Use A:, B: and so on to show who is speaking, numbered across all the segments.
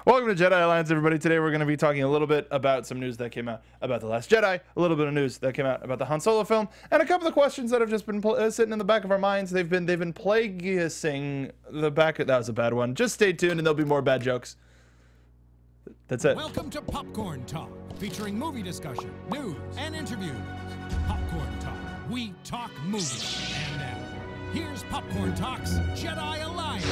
A: Welcome to Jedi Alliance, everybody. Today we're going to be talking a little bit about some news that came out about The Last Jedi, a little bit of news that came out about the Han Solo film, and a couple of questions that have just been sitting in the back of our minds. They've been plaguing the back. That was a bad one. Just stay tuned, and there'll be more bad jokes. That's it.
B: Welcome to Popcorn Talk, featuring movie discussion, news, and interviews. Popcorn Talk. We talk movies. And now, here's Popcorn Talk's Jedi Alliance.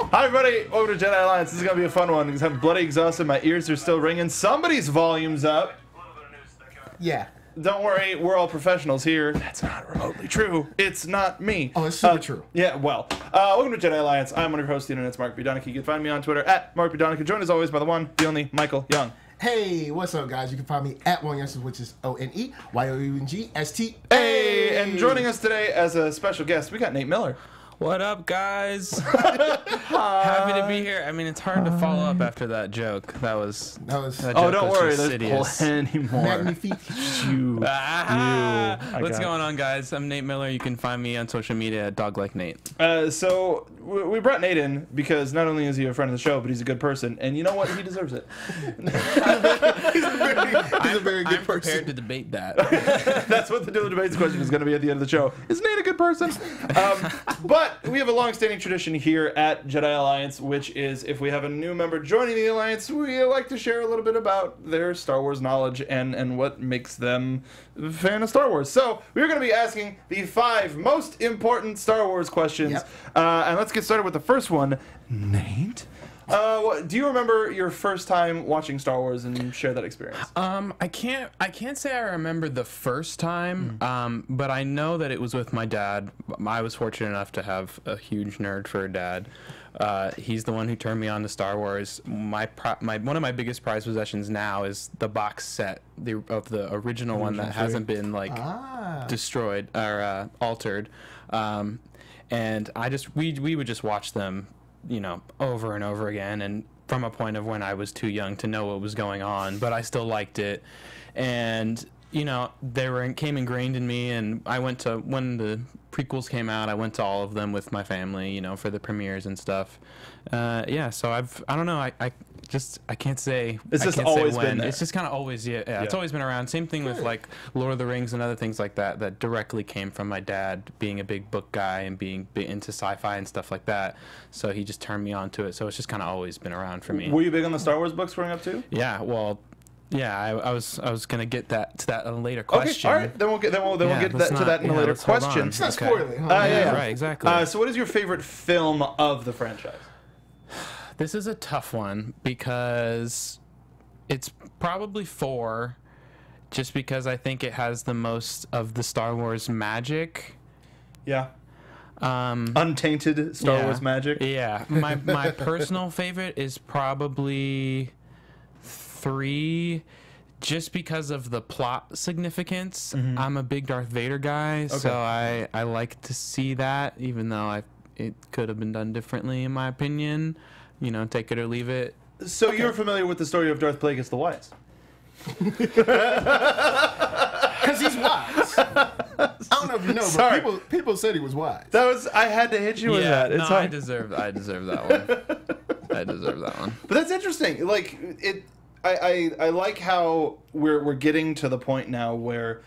A: Hi, everybody. Welcome to Jedi Alliance. This is going to be a fun one because I'm bloody exhausted. My ears are still ringing. Somebody's volume's up.
C: Yeah.
A: Don't worry. We're all professionals here. That's not remotely true. It's not me.
C: Oh, it's super true.
A: Yeah, well. Welcome to Jedi Alliance. I'm one of your hosts, the internet's Mark Donica. You can find me on Twitter at Mark Donica. Joined as always by the one, the only, Michael Young.
C: Hey, what's up, guys? You can find me at One Youngsters, which is ONEYOUNGST.
A: Hey, and joining us today as a special guest, we got Nate Miller.
D: What up, guys? Happy to be here. I mean, it's hard to follow up after that joke. That
A: oh,
D: joke
A: don't
D: was
A: worry.
D: insidious.
A: There's plenty more.
C: Magnifique.
D: What's going on, guys? I'm Nate Miller. You can find me on social media at DogLikeNate.
A: So we brought Nate in because not only is he a friend of the show, but he's a good person, and you know what? He deserves it.
C: He's a very good
D: I'm
C: person.
D: prepared to debate that.
A: That's what the Dual Debates question is going to be at the end of the show. Is Nate a good person? But we have a long-standing tradition here at Jedi Alliance, which is if we have a new member joining the Alliance, we like to share a little bit about their Star Wars knowledge and what makes them a fan of Star Wars. So we're going to be asking the 5 most important Star Wars questions.
C: Yep.
A: And let's get started with the first one. Nate? Do you remember your first time watching Star Wars and share that experience?
D: I can't say I remember the first time, but I know that it was with my dad. I was fortunate enough to have a huge nerd for a dad. He's the one who turned me on to Star Wars. One of my biggest prized possessions now is the box set of the original one that hasn't been destroyed or altered. And we would just watch them, over and over again, and from a point of when I was too young to know what was going on, but I still liked it. And they came ingrained in me, and I went to, when the prequels came out, I went to all of them with my family, for the premieres and stuff. So I don't know, I can't say.
A: It's just always been there.
D: It's just kind of always, it's always been around. Same thing with like Lord of the Rings and other things like that directly came from my dad being a big book guy and being into sci-fi and stuff like that. So he just turned me on to it. So it's just kind of always been around for me.
A: Were you big on the Star Wars books growing up too?
D: Yeah, well, yeah, I was gonna get to that in a later question.
A: Okay, all right. Then we'll get to that in a later question.
C: It's not spoiling, huh?
D: Yeah, right, exactly.
A: So what is your favorite film of the franchise?
D: This is a tough one because it's probably 4, just because I think it has the most of the Star Wars magic.
A: Yeah. Untainted Star Wars magic.
D: Yeah. My personal favorite is probably 3, just because of the plot significance. Mm-hmm. I'm a big Darth Vader guy, so I like to see that, even though it could have been done differently, in my opinion. Take it or leave it.
A: So you're familiar with the story of Darth Plagueis the Wise?
C: Because he's wise. I don't know if you know, but people said he was wise.
A: I had to hit you with that.
D: No, I deserve that one. I deserve that one.
A: But that's interesting. Like I like how we're getting to the point now where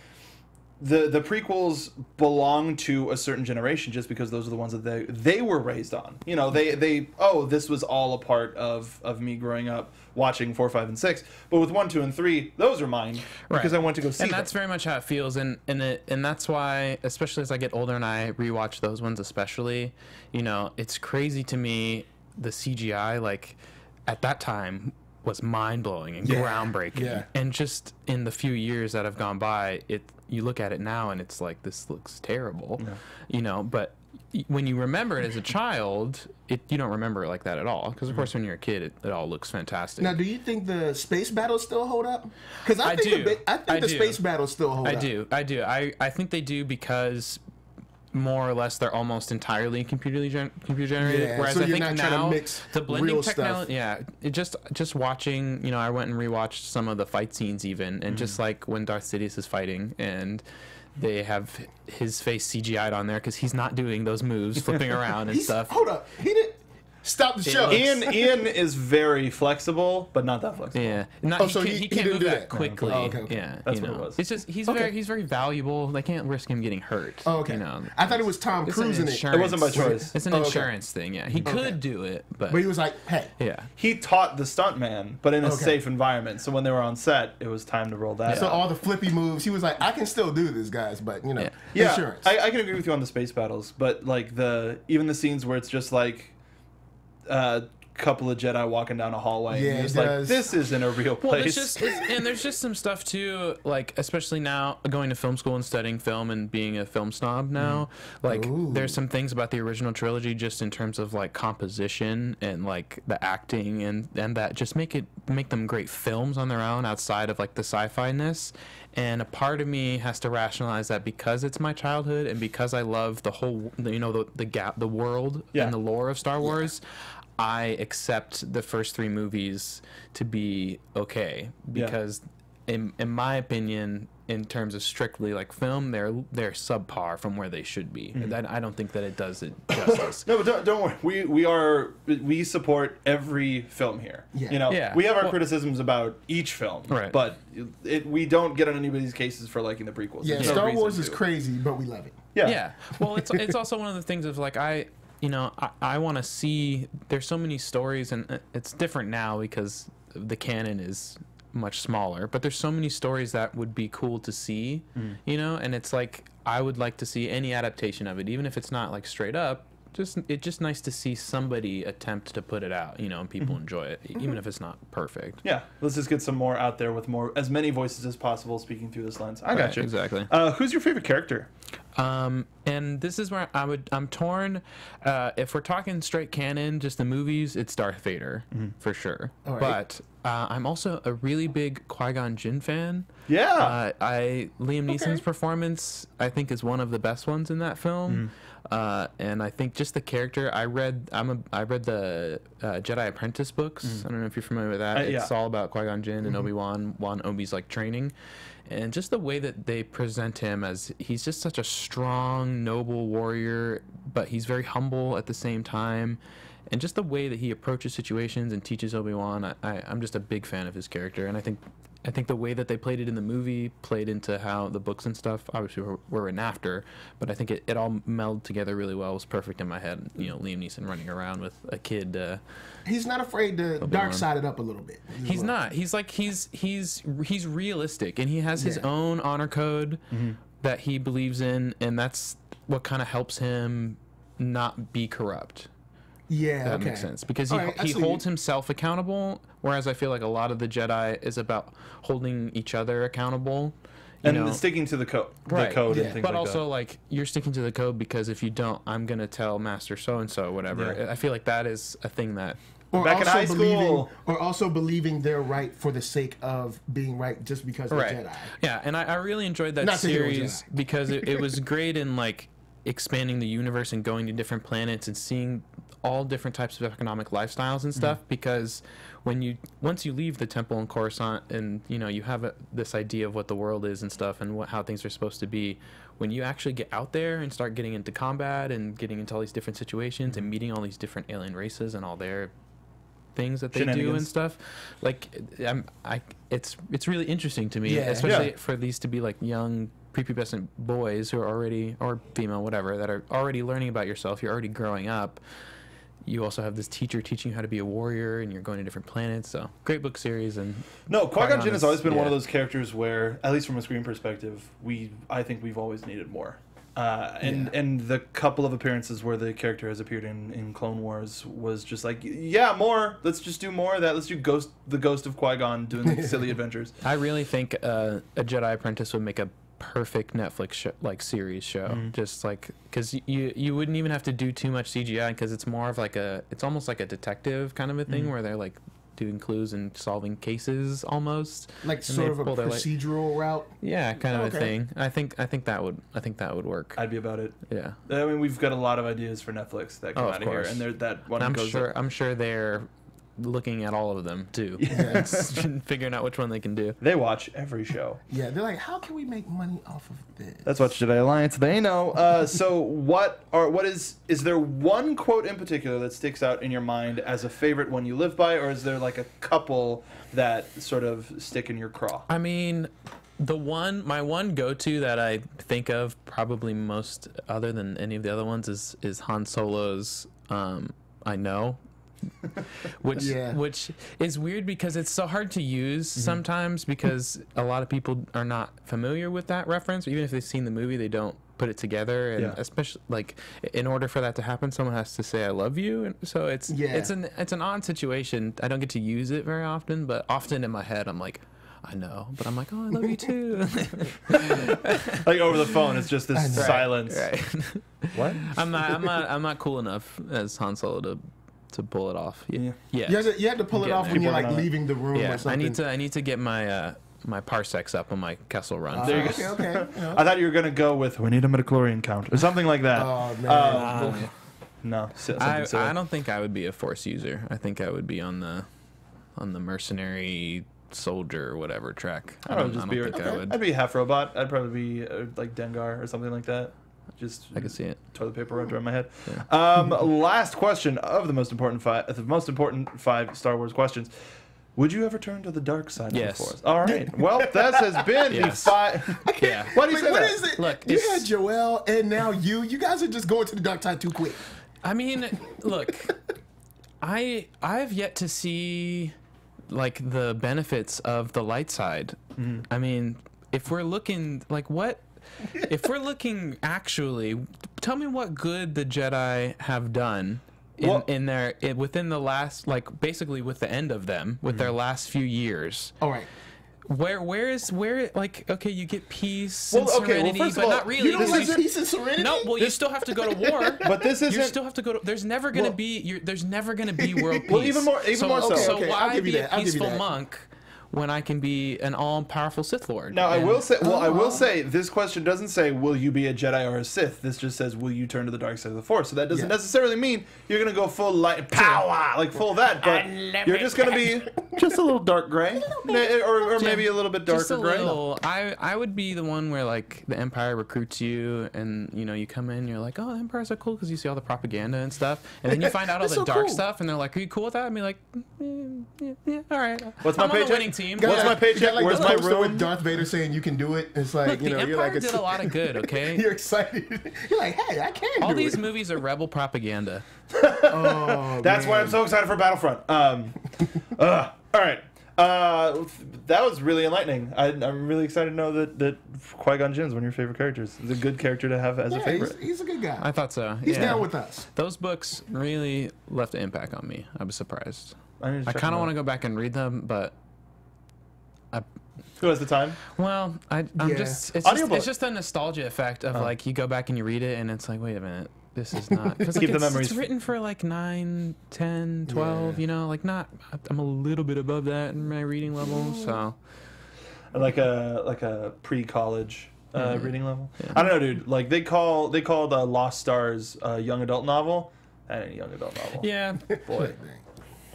A: the prequels belong to a certain generation just because those are the ones that they were raised on. This was all a part of me growing up watching 4, 5, and 6. But with 1, 2, and 3, those are mine because I went to go see them.
D: And that's very much how it feels, and that's why, especially as I get older and I rewatch those ones, especially, it's crazy to me, the CGI, like, at that time was mind-blowing and groundbreaking. Yeah. And just in the few years that have gone by, you look at it now and it's like, this looks terrible. Yeah. But when you remember it as a child, you don't remember it like that at all. Because, of course, when you're a kid, it all looks fantastic.
C: Now, do you think the space battles still hold up? Because I think the space battles still hold up.
D: I do. I think they do because more or less they're almost entirely computer generated.
C: Yeah,
D: whereas
C: so
D: I
C: you're
D: think
C: not
D: now
C: trying to mix
D: the blending
C: real
D: technology, it just watching, I went and rewatched some of the fight scenes even, and just like when Darth Sidious is fighting and they have his face CGI'd on there because he's not doing those moves, flipping around and stuff.
C: Hold up, he did. Stop the show.
A: Ian is very flexible, but not that flexible.
D: Yeah. He can't move that quickly.
C: Oh, okay.
D: Yeah.
A: That's what it was.
D: It's just he's very valuable. They can't risk him getting hurt.
C: Oh, okay.
D: I
C: thought it was Tom Cruise in it.
A: It wasn't by choice.
D: It's an insurance thing. Yeah. He could do it, but
C: he was like, hey.
D: Yeah.
A: He taught the stuntman, but in a safe environment. So when they were on set, it was time to roll that.
C: So all the flippy moves, he was like, I can still do this, guys, but insurance.
A: I can agree with you on the space battles, but like even the scenes where it's just like couple of Jedi walking down a hallway.
C: Yeah,
A: and it's like, this isn't a real place.
D: And there's just some stuff too, like especially now going to film school and studying film and being a film snob now. Like there's some things about the original trilogy just in terms of like composition and like the acting and that just make them great films on their own outside of like the sci-fi-ness. And a part of me has to rationalize that because it's my childhood and because I love the whole, the world and the lore of Star Wars. I accept the first 3 movies to be okay because, in my opinion, in terms of strictly like film, they're subpar from where they should be. I don't think that it does it justice.
A: No, but don't worry. We support every film here.
C: Yeah.
A: We have our criticisms about each film,
D: right?
A: But we don't get on anybody's cases for liking the prequels.
C: Yeah, Star Wars is crazy, but we love it.
A: Yeah.
D: Well, it's also one of the things of like I want to see. There's so many stories, and it's different now because the canon is much smaller. But there's so many stories that would be cool to see, and it's like I would like to see any adaptation of it, even if it's not like straight up. It's just nice to see somebody attempt to put it out, and people enjoy it, even if it's not perfect.
A: Yeah, let's just get some more out there with as many voices as possible speaking through this lens. I got you.
D: Exactly.
A: Who's your favorite character?
D: And this is where I'm torn. If we're talking straight canon, just the movies, it's Darth Vader for sure.
C: Right.
D: But I'm also a really big Qui-Gon Jinn fan.
A: Yeah.
D: Liam Neeson's performance, I think, is one of the best ones in that film. And I think just the character. I read the Jedi Apprentice books. I don't know if you're familiar with that. It's all about Qui-Gon Jinn and Obi-Wan. Obi's like training. And just the way that they present him as he's just such a strong, noble warrior, but he's very humble at the same time. And just the way that he approaches situations and teaches Obi-Wan, I'm just a big fan of his character. And I think the way that they played it in the movie played into how the books and stuff obviously were written after, but I think it all melded together really well. It was perfect in my head. Liam Neeson running around with a kid.
C: He's not afraid to dark side it up a little bit.
D: He's not. He's like he's realistic, and he has his own honor code that he believes in, and that's what kind of helps him not be corrupt.
C: Yeah,
D: that makes sense because he holds himself accountable, whereas I feel like a lot of the Jedi is about holding each other accountable.
A: And sticking to the code,
D: right.
A: And things
D: but
A: like
D: also
A: that.
D: Like you're sticking to the code because if you don't, I'm gonna tell Master so and so whatever.
A: Yeah.
D: I feel like that is a thing that.
C: Or
A: back in high school,
C: or also believing they're right for the sake of being right, just because they're Jedi.
D: Yeah, and I really enjoyed that series because it was great in like expanding the universe and going to different planets and seeing all different types of economic lifestyles and stuff, because once you leave the temple in Coruscant and you have this idea of what the world is and stuff and how things are supposed to be, when you actually get out there and start getting into combat and getting into all these different situations and meeting all these different alien races and all their things that they do and stuff, like it's really interesting to me, especially for these to be like young prepubescent boys who are already, or female, whatever, that are already learning about yourself. You're already growing up. You also have this teacher teaching you how to be a warrior, and you're going to different planets. So great book series. And
A: Qui-Gon Jinn has always been one of those characters where, at least from a screen perspective, I think we've always needed more. And the couple of appearances where the character has appeared in Clone Wars was just like, more. Let's just do more of that. Let's do the ghost of Qui-Gon doing silly adventures.
D: I really think a Jedi Apprentice would make a perfect Netflix series show, just like because you wouldn't even have to do too much CGI because it's more of like it's almost like a detective kind of a thing where they're like doing clues and solving cases almost,
C: like sort of a procedural route.
D: Yeah, kind of a thing. I think that would work.
A: I'd be about it.
D: Yeah,
A: I mean, we've got a lot of ideas for Netflix that come out of here, and that one
D: I'm sure looking at all of them too, figuring out which one they can do.
A: They watch every show.
C: Yeah, they're like, how can we make money off of this?
A: That's what Jedi Alliance. They know. So is there one quote in particular that sticks out in your mind as a favorite one you live by, or is there like a couple that sort of stick in your craw?
D: I mean, my one go-to that I think of probably most, other than any of the other ones, is Han Solo's I know. which is weird because it's so hard to use sometimes because a lot of people are not familiar with that reference. Even if they've seen the movie, they don't put it together, and especially like in order for that to happen, someone has to say "I love you," and so it's an odd situation. I don't get to use it very often, but often in my head, I'm like, I know, but I'm like, oh, I love you too.
A: Like over the phone, it's just this silence.
D: Right.
A: What?
D: I'm not cool enough as Han Solo to pull it off. Yeah.
C: You have to pull it off when you're like leaving the room or something.
D: I need to get my my parsecs up on my Kessel Run.
A: There you go. Okay. I thought you were gonna go with "We need a midichlorian count" or something like that.
C: Oh man.
A: No,
D: I don't think I would be a Force user. I think I would be on the mercenary soldier or whatever track.
A: I'd be half robot. I'd probably be like Dengar or something like that.
D: I can see it.
A: Toilet paper wrapped around my head. Yeah. Last question of the most important five Star Wars questions. Would you ever turn to the dark side of the Force? All right. Well, that has been the five. Why do you say that?
C: What is it? Look, you had Joel and now you. You guys are just going to the dark side too quick.
D: I mean, look, I've yet to see like the benefits of the light side. I mean, if we're looking like what. If we're looking actually, tell me what good the Jedi have done within the last, like basically with the end of them, with their last few years.
C: All right.
D: Where like, okay, you get peace and serenity, but not really.
C: You don't like peace and serenity?
D: No, well, you still have to go to war.
A: But this isn't.
D: You still have to go to. There's never gonna be world peace.
A: Well, even more so.
D: So why be a peaceful monk when I can be an all-powerful Sith Lord?
A: Now, I will say, this question doesn't say, will you be a Jedi or a Sith? This just says, will you turn to the dark side of the Force? So that doesn't necessarily mean you're going to go full light power, like full that, but you're just going to be just a little dark gray, or maybe a little bit darker gray.
D: I would be the one where, like, the Empire recruits you, and, you know, you come in, you're like, oh, the Empire's so cool, because you see all the propaganda and stuff, and then you find out all the dark stuff, and they're like, are you cool with that? I'd be like, yeah, all right.
A: What's my paycheck? What's my paycheck?
C: Like
A: where's my room?
C: With Darth Vader saying you can do it. It's like,
D: look,
C: you know,
D: the Empire
C: you're like
D: did a lot of good, okay?
C: You're excited. You're like, hey, I can do it.
D: All these movies are rebel propaganda.
A: That's why I'm so excited for Battlefront. All right. That was really enlightening. I'm really excited to know that Qui-Gon Jinn's one of your favorite characters. He's a good character to have as a favorite.
C: He's a good guy.
D: I thought so.
C: He's down with us.
D: Those books really left an impact on me. I was surprised. I kind of want to go back and read them, but
A: who has the time?
D: Well, it's just a nostalgia effect of like you go back and you read it and it's like, wait a minute, this is not because like, it's written for like 9, 10, 12, you know, like not. I'm a little bit above that in my reading level, so
A: like a pre-college reading level. Yeah. I don't know, dude. Like they called Lost Stars a young adult novel. That ain't a young adult novel.
D: Yeah, boy.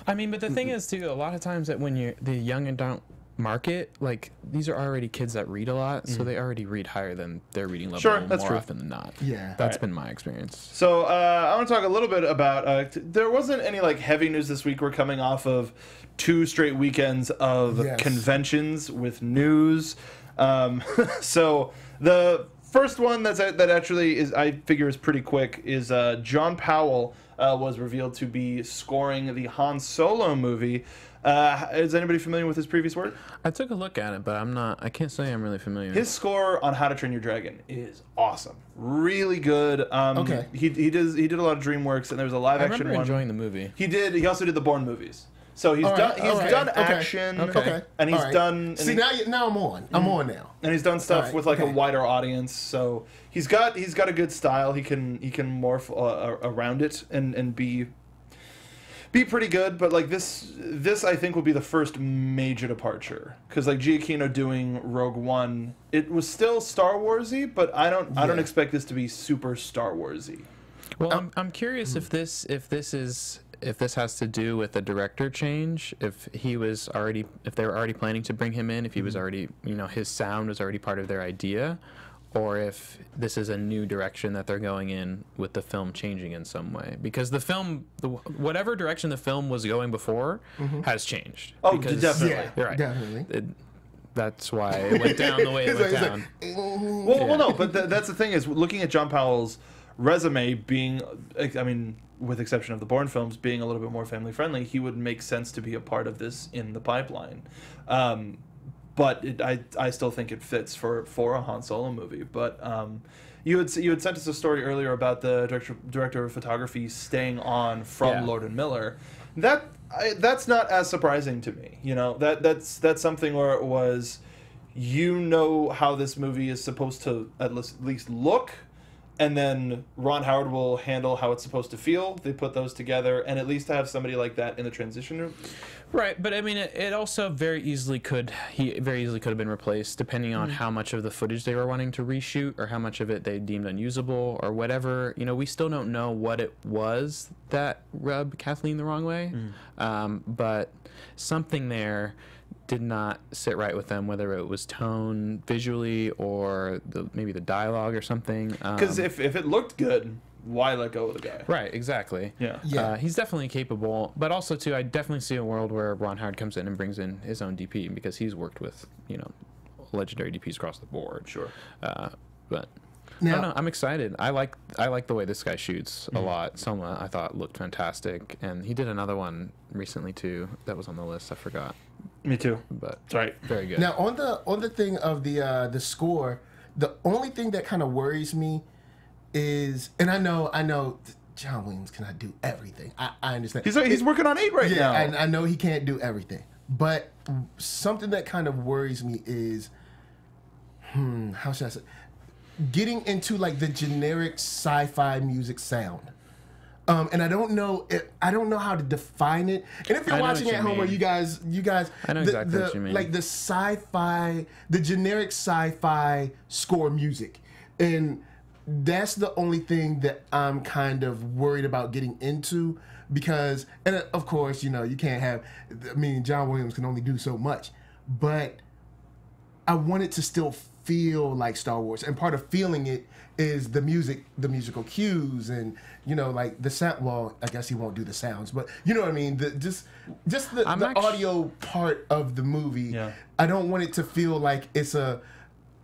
D: I mean, but the thing is too, a lot of times that when you're the young adult market, like these are already kids that read a lot, so they already read higher than their reading level more often than not.
C: Yeah,
D: that's been my experience.
A: So I want to talk a little bit about there wasn't any like heavy news this week. We're coming off of 2 straight weekends of conventions with news. So the first one that actually is, I figure, is pretty quick is John Powell was revealed to be scoring the Han Solo movie. Is anybody familiar with his previous work?
D: I took a look at it, but I can't say I'm really familiar.
A: His score on How to Train Your Dragon is awesome. Really good.
C: Okay.
A: He did a lot of DreamWorks, and there was a live action one. I remember
D: enjoying the movie.
A: He also did the Bourne movies. So he's done action, and he's done.
C: See, now I'm on. I'm on now.
A: And he's done stuff with like a wider audience. So he's got a good style. He can morph around it and be pretty good. But like this I think will be the first major departure, because like Giacchino doing Rogue One, it was still Star Warsy, but I don't expect this to be super Star Warsy.
D: Well, I'm curious if this is if this has to do with the director change, if they were already planning to bring him in, if he was already, his sound was already part of their idea, or if this is a new direction that they're going in with the film changing in some way. Because the film, whatever direction the film was going before, has changed.
A: Oh,
D: because,
A: definitely.
C: Yeah,
D: you're right.
C: definitely.
D: That's why it went down the way it went down.
A: Well, no, but that's the thing is, looking at John Powell's resume being, I mean, with exception of the Bourne films, being a little bit more family friendly, he would make sense to be a part of this in the pipeline. But I still think it fits for a Han Solo movie. But you had sent us a story earlier about the director of photography staying on from Lord and Miller. That's not as surprising to me. That's something where it was, how this movie is supposed to at least look, and then Ron Howard will handle how it's supposed to feel. They put those together, and at least to have somebody like that in the transition room.
D: Right, but I mean, it also very easily could have been replaced depending on how much of the footage they were wanting to reshoot, or how much of it they deemed unusable, or whatever. We still don't know what it was that rubbed Kathleen the wrong way, but something there did not sit right with them, whether it was tone visually or maybe the dialogue or something.
A: Because if it looked good, why let go of the guy?
D: Right, exactly.
A: Yeah.
D: He's definitely capable, but also too, I definitely see a world where Ron Howard comes in and brings in his own DP, because he's worked with legendary DPs across the board. Sure. But now, I don't know, I'm excited. I like the way this guy shoots a lot. Soma, I thought, looked fantastic, and he did another one recently too that was on the list. I forgot.
A: Me too.
D: But
A: it's right.
D: Very good.
C: Now on the thing of the score, the only thing that kind of worries me is, and I know John Williams cannot do everything. I understand.
A: He's working on 8 right now.
C: Yeah, I know he can't do everything. But something that kind of worries me is, how should I say, getting into like the generic sci-fi music sound. And I don't know how to define it. And if you're watching at home, or you guys,
D: I know exactly what you mean.
C: Like the generic sci-fi score music, and that's the only thing that I'm kind of worried about getting into, because, and of course, you can't have, John Williams can only do so much, but I want it to still feel like Star Wars, and part of feeling it is the music, the musical cues, and like the sound. Well, I guess he won't do the sounds, but you know what I mean. Just the audio part of the movie.
A: Yeah.
C: I don't want it to feel like it's and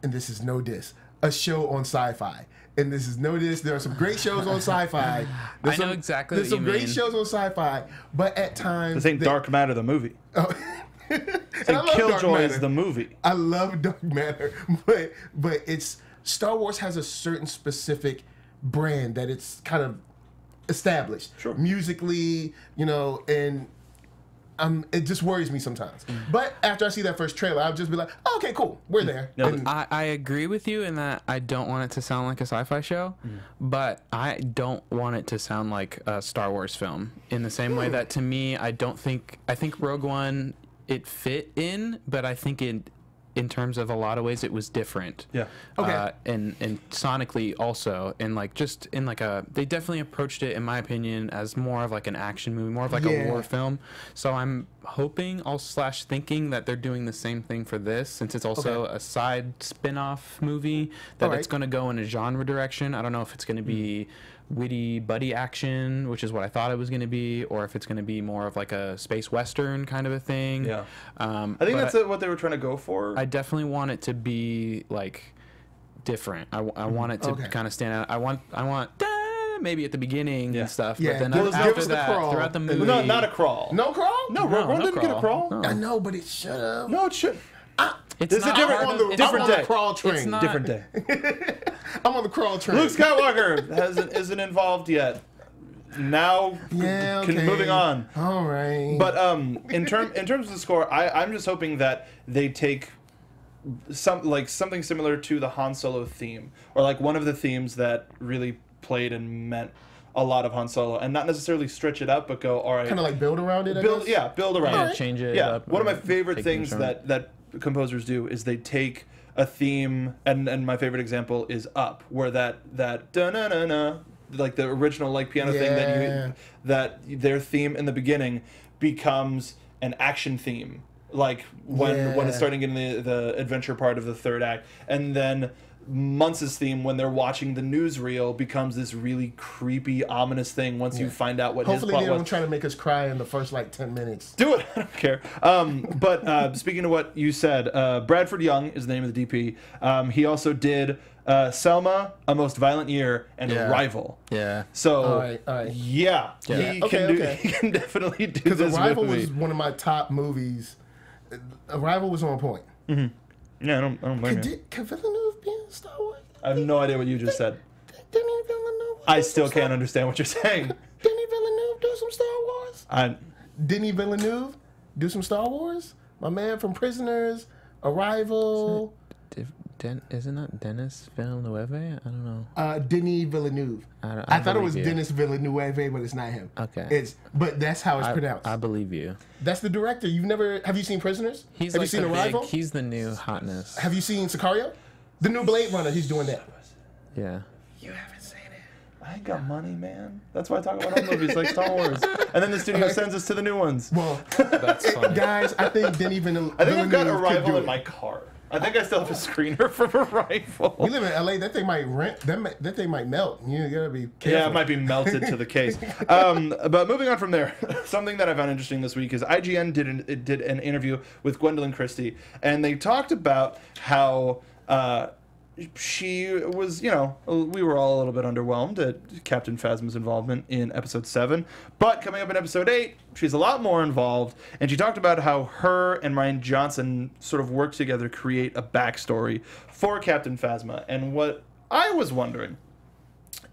C: this is no diss, a show on sci-fi. And this is no diss. There are some great shows on sci-fi.
D: I know exactly what you mean.
C: There's some great shows on sci-fi, but at times
A: This ain't Dark Matter the movie.
C: Oh.
A: And Killjoy is the movie.
C: I love Dark Matter, but it's Star Wars has a certain specific brand that it's kind of established,
A: sure,
C: musically, and it just worries me sometimes. But after I see that first trailer, I'll just be like, oh, okay, cool, we're there.
D: I agree with you in that I don't want it to sound like a sci-fi show, but I don't want it to sound like a Star Wars film in the same way that, to me, I think Rogue One, it fit in, but I think in terms of a lot of ways it was different.
A: Yeah.
C: Okay.
D: And sonically also, and like just in like they definitely approached it, in my opinion, as more of like an action movie, more of like a war film. So I'm hoping / thinking that they're doing the same thing for this, since it's also a side spin-off movie, that it's going to go in a genre direction. I don't know if it's going to be witty buddy action, which is what I thought it was going to be, or if it's going to be more of like a space western kind of a thing.
A: Yeah. I think that's what they were trying to go for.
D: I definitely want it to be like different. I want it to kind of stand out. I want maybe at the beginning and stuff, but then after that, throughout the movie,
A: no, not a crawl.
C: No crawl?
A: No, Rogue One didn't get a crawl.
D: No.
C: I know, but it should have.
A: No, it shouldn't.
D: It's
A: a different day.
C: Crawl train.
A: Different day.
C: I'm on the crawl train.
A: Luke Skywalker isn't involved yet. Now, moving on.
C: All right.
A: But in terms of the score, I'm just hoping that they take something similar to the Han Solo theme, or like one of the themes that really played and meant a lot of Han Solo, and not necessarily stretch it up, but go, all right,
C: kind of like build around it.
A: Build around it.
D: Change it.
A: Yeah.
D: Up,
A: one of my favorite things that composers do is they take a theme, and my favorite example is Up, where that da na na na like the original like piano thing that their theme in the beginning becomes an action theme, like when it's starting in the adventure part of the third act, and then Mantz's theme when they're watching the newsreel becomes this really creepy, ominous thing once you find out what his plot was.
C: Hopefully they don't try to make us cry in the first like 10 minutes.
A: Do it. I don't care. But speaking of what you said, Bradford Young is the name of the DP. He also did Selma, A Most Violent Year, and Arrival.
D: Yeah.
A: So,
C: all right.
A: He can definitely do this.
C: Because Arrival
A: with me.
C: was one of my top movies. Arrival was on point.
A: Mm-hmm. Yeah, I don't blame you.
C: Could Villeneuve be in Star Wars?
A: I have no idea what you just said.
C: Denis Villeneuve.
A: I still can't understand what you're saying.
C: Denis Villeneuve do some Star Wars? Denis Villeneuve do some Star Wars? My man from Prisoners, Arrival.
D: Isn't that Denis Villeneuve? I don't know.
C: Denis Villeneuve. I thought it was Denis Villeneuve, but it's not him.
D: Okay.
C: But that's how it's pronounced.
D: I believe you.
C: That's the director. Have you seen Prisoners?
D: Have
C: you seen Arrival?
D: He's the new hotness.
C: Have you seen Sicario? The new Blade Runner, he's doing that.
D: Yeah.
C: You haven't seen it.
A: I ain't got money, man. That's why I talk about old movies like Star Wars. And then the studio sends us to the new ones.
C: Well,
D: that's funny.
C: Guys, I think Denis Villeneuve.
A: I think I've got Arrival in my car. I think I still have a screener from Arrival.
C: We live in LA. That thing might that thing might melt. You gotta be careful.
A: Yeah, it might be melted to the case. But moving on from there, something that I found interesting this week is IGN did an interview with Gwendolyn Christie, and they talked about how she was, we were all a little bit underwhelmed at Captain Phasma's involvement in episode 7, but coming up in episode 8, she's a lot more involved, and she talked about how her and Ryan Johnson sort of worked together to create a backstory for Captain Phasma. And what I was wondering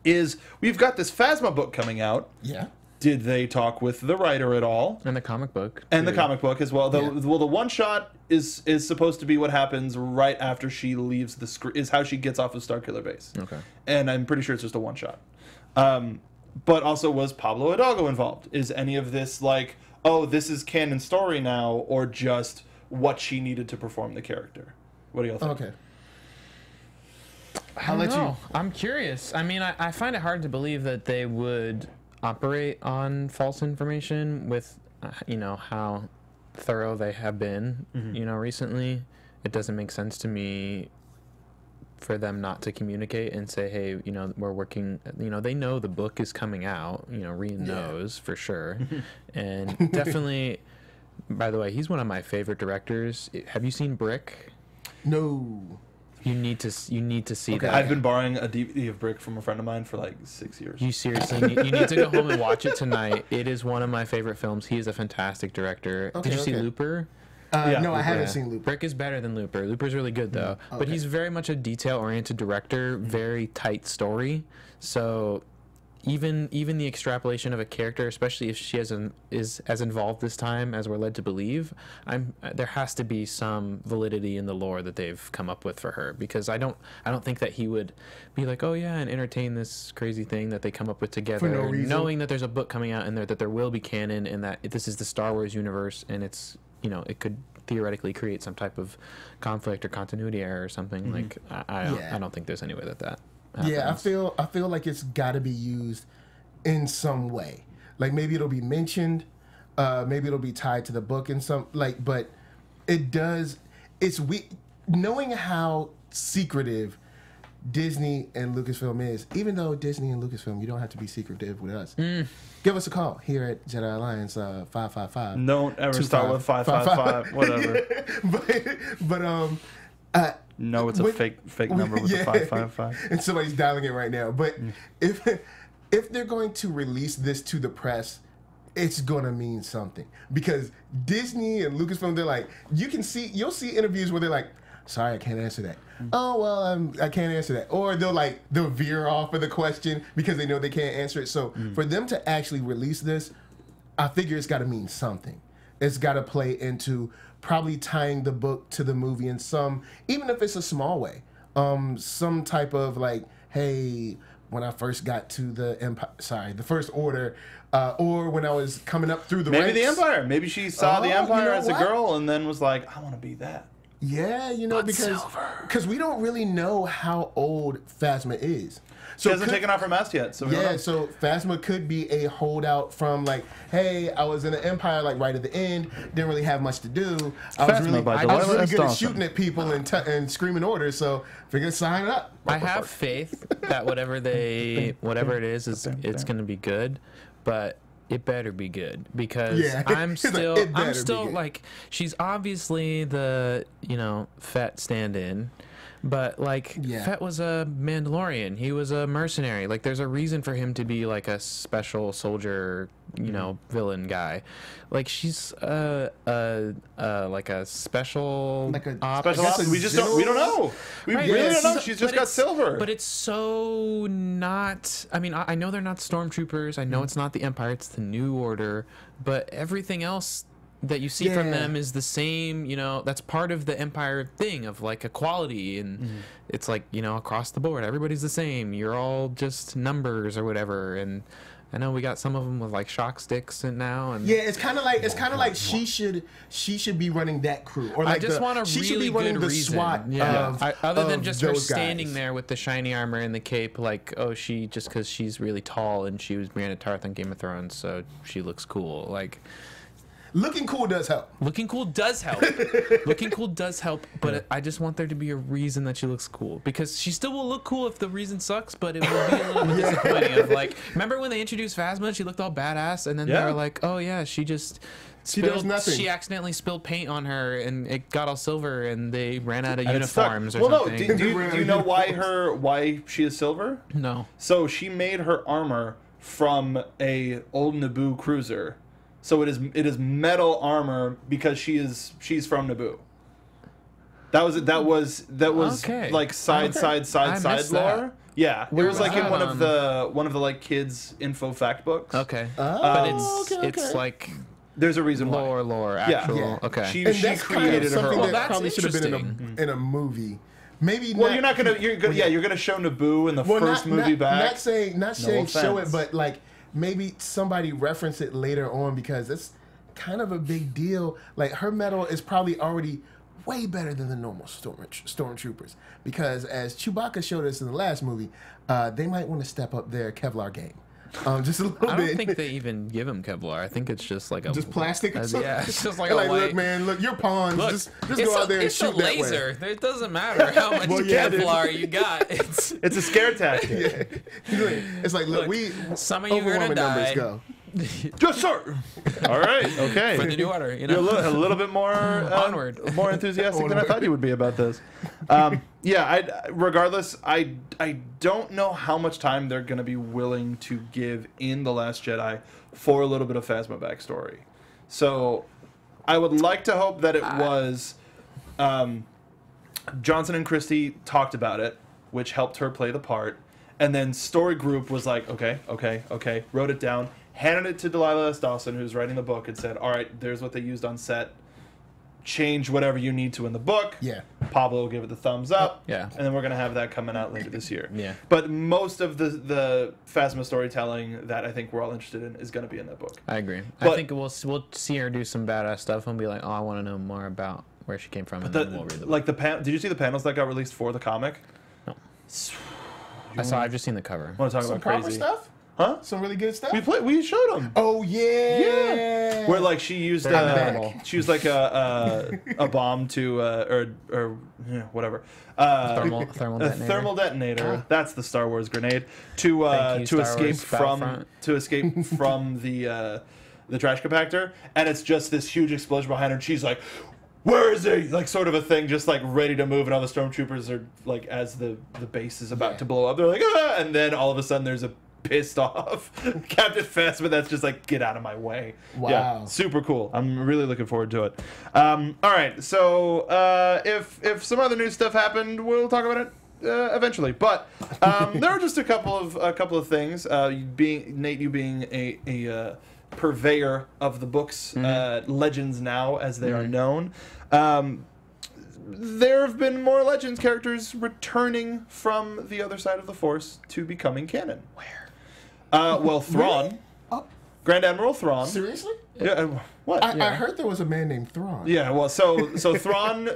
A: is, we've got this Phasma book coming out.
C: Yeah.
A: Did they talk with the writer at all?
D: And the comic book.
A: And the comic book as well. Well, the one shot is supposed to be what happens right after she leaves the screen, is how she gets off of Starkiller Base.
D: Okay.
A: And I'm pretty sure it's just a one shot. But also, was Pablo Hidalgo involved? Is any of this like, oh, this is canon story now, or just what she needed to perform the character? What do y'all think?
C: Okay.
D: I'll let you. I'm curious. I mean, I find it hard to believe that they would operate on false information with, how thorough they have been, recently. It doesn't make sense to me for them not to communicate and say, hey, we're working, they know the book is coming out, Rian knows for sure. And definitely, by the way, he's one of my favorite directors. Have you seen Brick?
C: No.
D: You need to see that.
A: I've been borrowing a DVD of Brick from a friend of mine for like 6 years.
D: You seriously you need to go home and watch it tonight. It is one of my favorite films. He is a fantastic director. Did you see Looper?
C: No, I haven't seen Looper.
D: Brick is better than Looper. Looper's really good though. But he's very much a detail-oriented director, very tight story. So even the extrapolation of a character, especially if she is as involved this time as we're led to believe, there has to be some validity in the lore that they've come up with for her, because I don't think that he would be like, oh yeah, and entertain this crazy thing that they come up with together,
C: for no reason,
D: knowing that there's a book coming out in there, that there will be canon, and that this is the Star Wars universe, and it's it could theoretically create some type of conflict or continuity error or something. Like I don't think there's any way that happens.
C: Yeah, I feel like it's got to be used in some way. Like maybe it'll be mentioned, maybe it'll be tied to the book in some but it does. It's knowing how secretive Disney and Lucasfilm is. Even though Disney and Lucasfilm, you don't have to be secretive with us. Give us a call here at Jedi Alliance 555.
A: Don't ever start with 555. Whatever.
C: but
A: no, it's a fake number with the 555.
C: And somebody's dialing it right now. But if they're going to release this to the press, it's gonna mean something, because Disney and Lucasfilm, they're like, you'll see interviews where they're like, sorry, I can't answer that. Oh well, I can't answer that, or they'll veer off of the question because they know they can't answer it. So for them to actually release this, I figure it's got to mean something. It's got to play into probably tying the book to the movie in some, even if it's a small way, some type of like, hey, when I first got to the First Order, or when I was coming up through the ranks.
A: The Empire. Maybe she saw the Empire as a girl and then was like, I want to be that.
C: Yeah, you know, because we don't really know how old Phasma is.
A: She hasn't taken off her mask yet. So
C: so Phasma could be a holdout from like, hey, I was in the Empire like right at the end, didn't really have much to do. I was really good at shooting at people and screaming orders, so figured sign it up.
D: I have faith that whatever it is it's going to be good, but it better be good because I'm still like she's obviously the Fett stand-in. But like Fett was a Mandalorian, he was a mercenary. Like there's a reason for him to be like a special soldier, villain guy. Like she's like a special ops.
A: We don't know. We really don't know. She's just got silver.
D: But it's so not. I mean, I know they're not stormtroopers. I know it's not the Empire. It's the New Order. But everything else that you see from them is the same, that's part of the Empire thing of like equality, and it's like, across the board everybody's the same, you're all just numbers or whatever. And I know we got some of them with like shock sticks and now, and
C: it's kind of like she should be running that crew, or like
D: I just want a
C: she
D: really
C: should be running
D: good
C: the
D: reason.
C: SWAT
D: Other than just her standing
C: guys
D: there with the shiny armor and the cape, like she just because she's really tall and she was Brienne of Tarth on Game of Thrones, so she looks cool. Like
C: looking cool does help.
D: Looking cool does help. Looking cool does help, but I just want there to be a reason that she looks cool, because she still will look cool if the reason sucks, but it will be a little bit disappointing. Of like, remember when they introduced Phasma? She looked all badass, and then they were like, "Oh yeah, she does nothing. She accidentally spilled paint on her, and it got all silver, and they ran out of uniforms or something."
A: Do you know why she is silver?
D: No.
A: So she made her armor from a old Naboo cruiser. So it is metal armor because she's from Naboo. That was
D: okay.
A: Like side lore. Yeah, it was like in one of the like kids info fact books.
D: Okay, but it's like
A: there's a reason why.
D: Lore, actual.
A: Yeah.
D: Okay.
A: She created her.
C: Something
A: Well,
C: that probably should have been in a movie. Maybe.
A: Well, you're gonna show Naboo in the first movie back.
C: Not saying show it, but like. Maybe somebody reference it later on, because it's kind of a big deal. Like her metal is probably already way better than the normal stormtroopers, because as Chewbacca showed us in the last movie, they might want to step up their Kevlar game. Just a little bit.
D: I don't think they even give him Kevlar. I think it's just like
C: just plastic.
D: It's just like a white.
C: Look, man, look, you're pawns. Just go out there and shoot that way.
D: It's a laser. It doesn't matter how much Kevlar you got. It's
A: a scare tactic.
C: It's like, look,
D: some of you are gonna die.
C: Go.
A: Yes, sir. All right. Okay.
D: For the New Order,
A: You're a little bit more
D: onward,
A: more enthusiastic than I thought you would be about this. Regardless, I don't know how much time they're going to be willing to give in The Last Jedi for a little bit of Phasma backstory. So I would like to hope that it was Johnson and Christie talked about it, which helped her play the part, and then Story Group was like, okay, wrote it down, handed it to Delilah S. Dawson, who's writing the book, and said, all right, there's what they used on set. Change whatever you need to in the book.
C: Yeah.
A: Pablo will give it the thumbs up.
D: Yeah.
A: And then we're going to have that coming out later this year.
D: Yeah.
A: But most of the Phasma storytelling that I think we're all interested in is going to be in that book.
D: I agree. I think we'll see her do some badass stuff and be like, oh, I want to know more about where she came from, and then we'll read the book.
A: Like did you see the panels that got released for the comic?
D: No. I've just seen the cover.
A: Want to talk about crazy
C: stuff?
A: Huh?
C: Some really good stuff.
A: We showed them.
C: Oh yeah.
A: Where like she used like a bomb to or whatever.
D: Thermal detonator.
A: Thermal detonator. That's the Star Wars grenade to escape from the trash compactor, and it's just this huge explosion behind her, and she's like, where is he? Like sort of a thing, just like ready to move, and all the stormtroopers are like, as the base is about to blow up, they're like, ah! And then all of a sudden there's a pissed off Captain Phasma that's just like, get out of my way.
C: Wow.
A: Yeah, super cool. I'm really looking forward to it. All right, so if some other new stuff happened, we'll talk about it eventually. But there are just a couple of things. You being a purveyor of the books, Legends now as they are known. There have been more Legends characters returning from the other side of the Force to becoming canon.
D: Where?
A: Well, Thrawn.
C: Really?
A: Grand Admiral Thrawn.
C: Seriously?
A: Yeah, what?
C: I heard there was a man named Thrawn.
A: Yeah, well, so Thrawn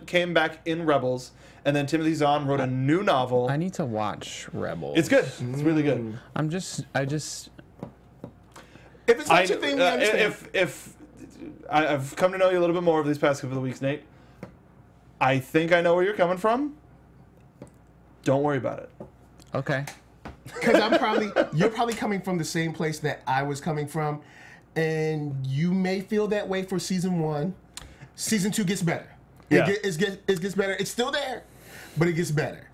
A: came back in Rebels, and then Timothy Zahn wrote a new novel.
D: I need to watch Rebels.
A: It's good. It's really good.
C: If it's not your thing, we understand.
A: If I've come to know you a little bit more over these past couple of weeks, Nate, I think I know where you're coming from. Don't worry about it.
D: Okay.
C: Because you're probably coming from the same place that I was coming from, and you may feel that way for season 1. Season 2 gets better.
A: Yeah.
C: It gets better. It's still there, but it gets better.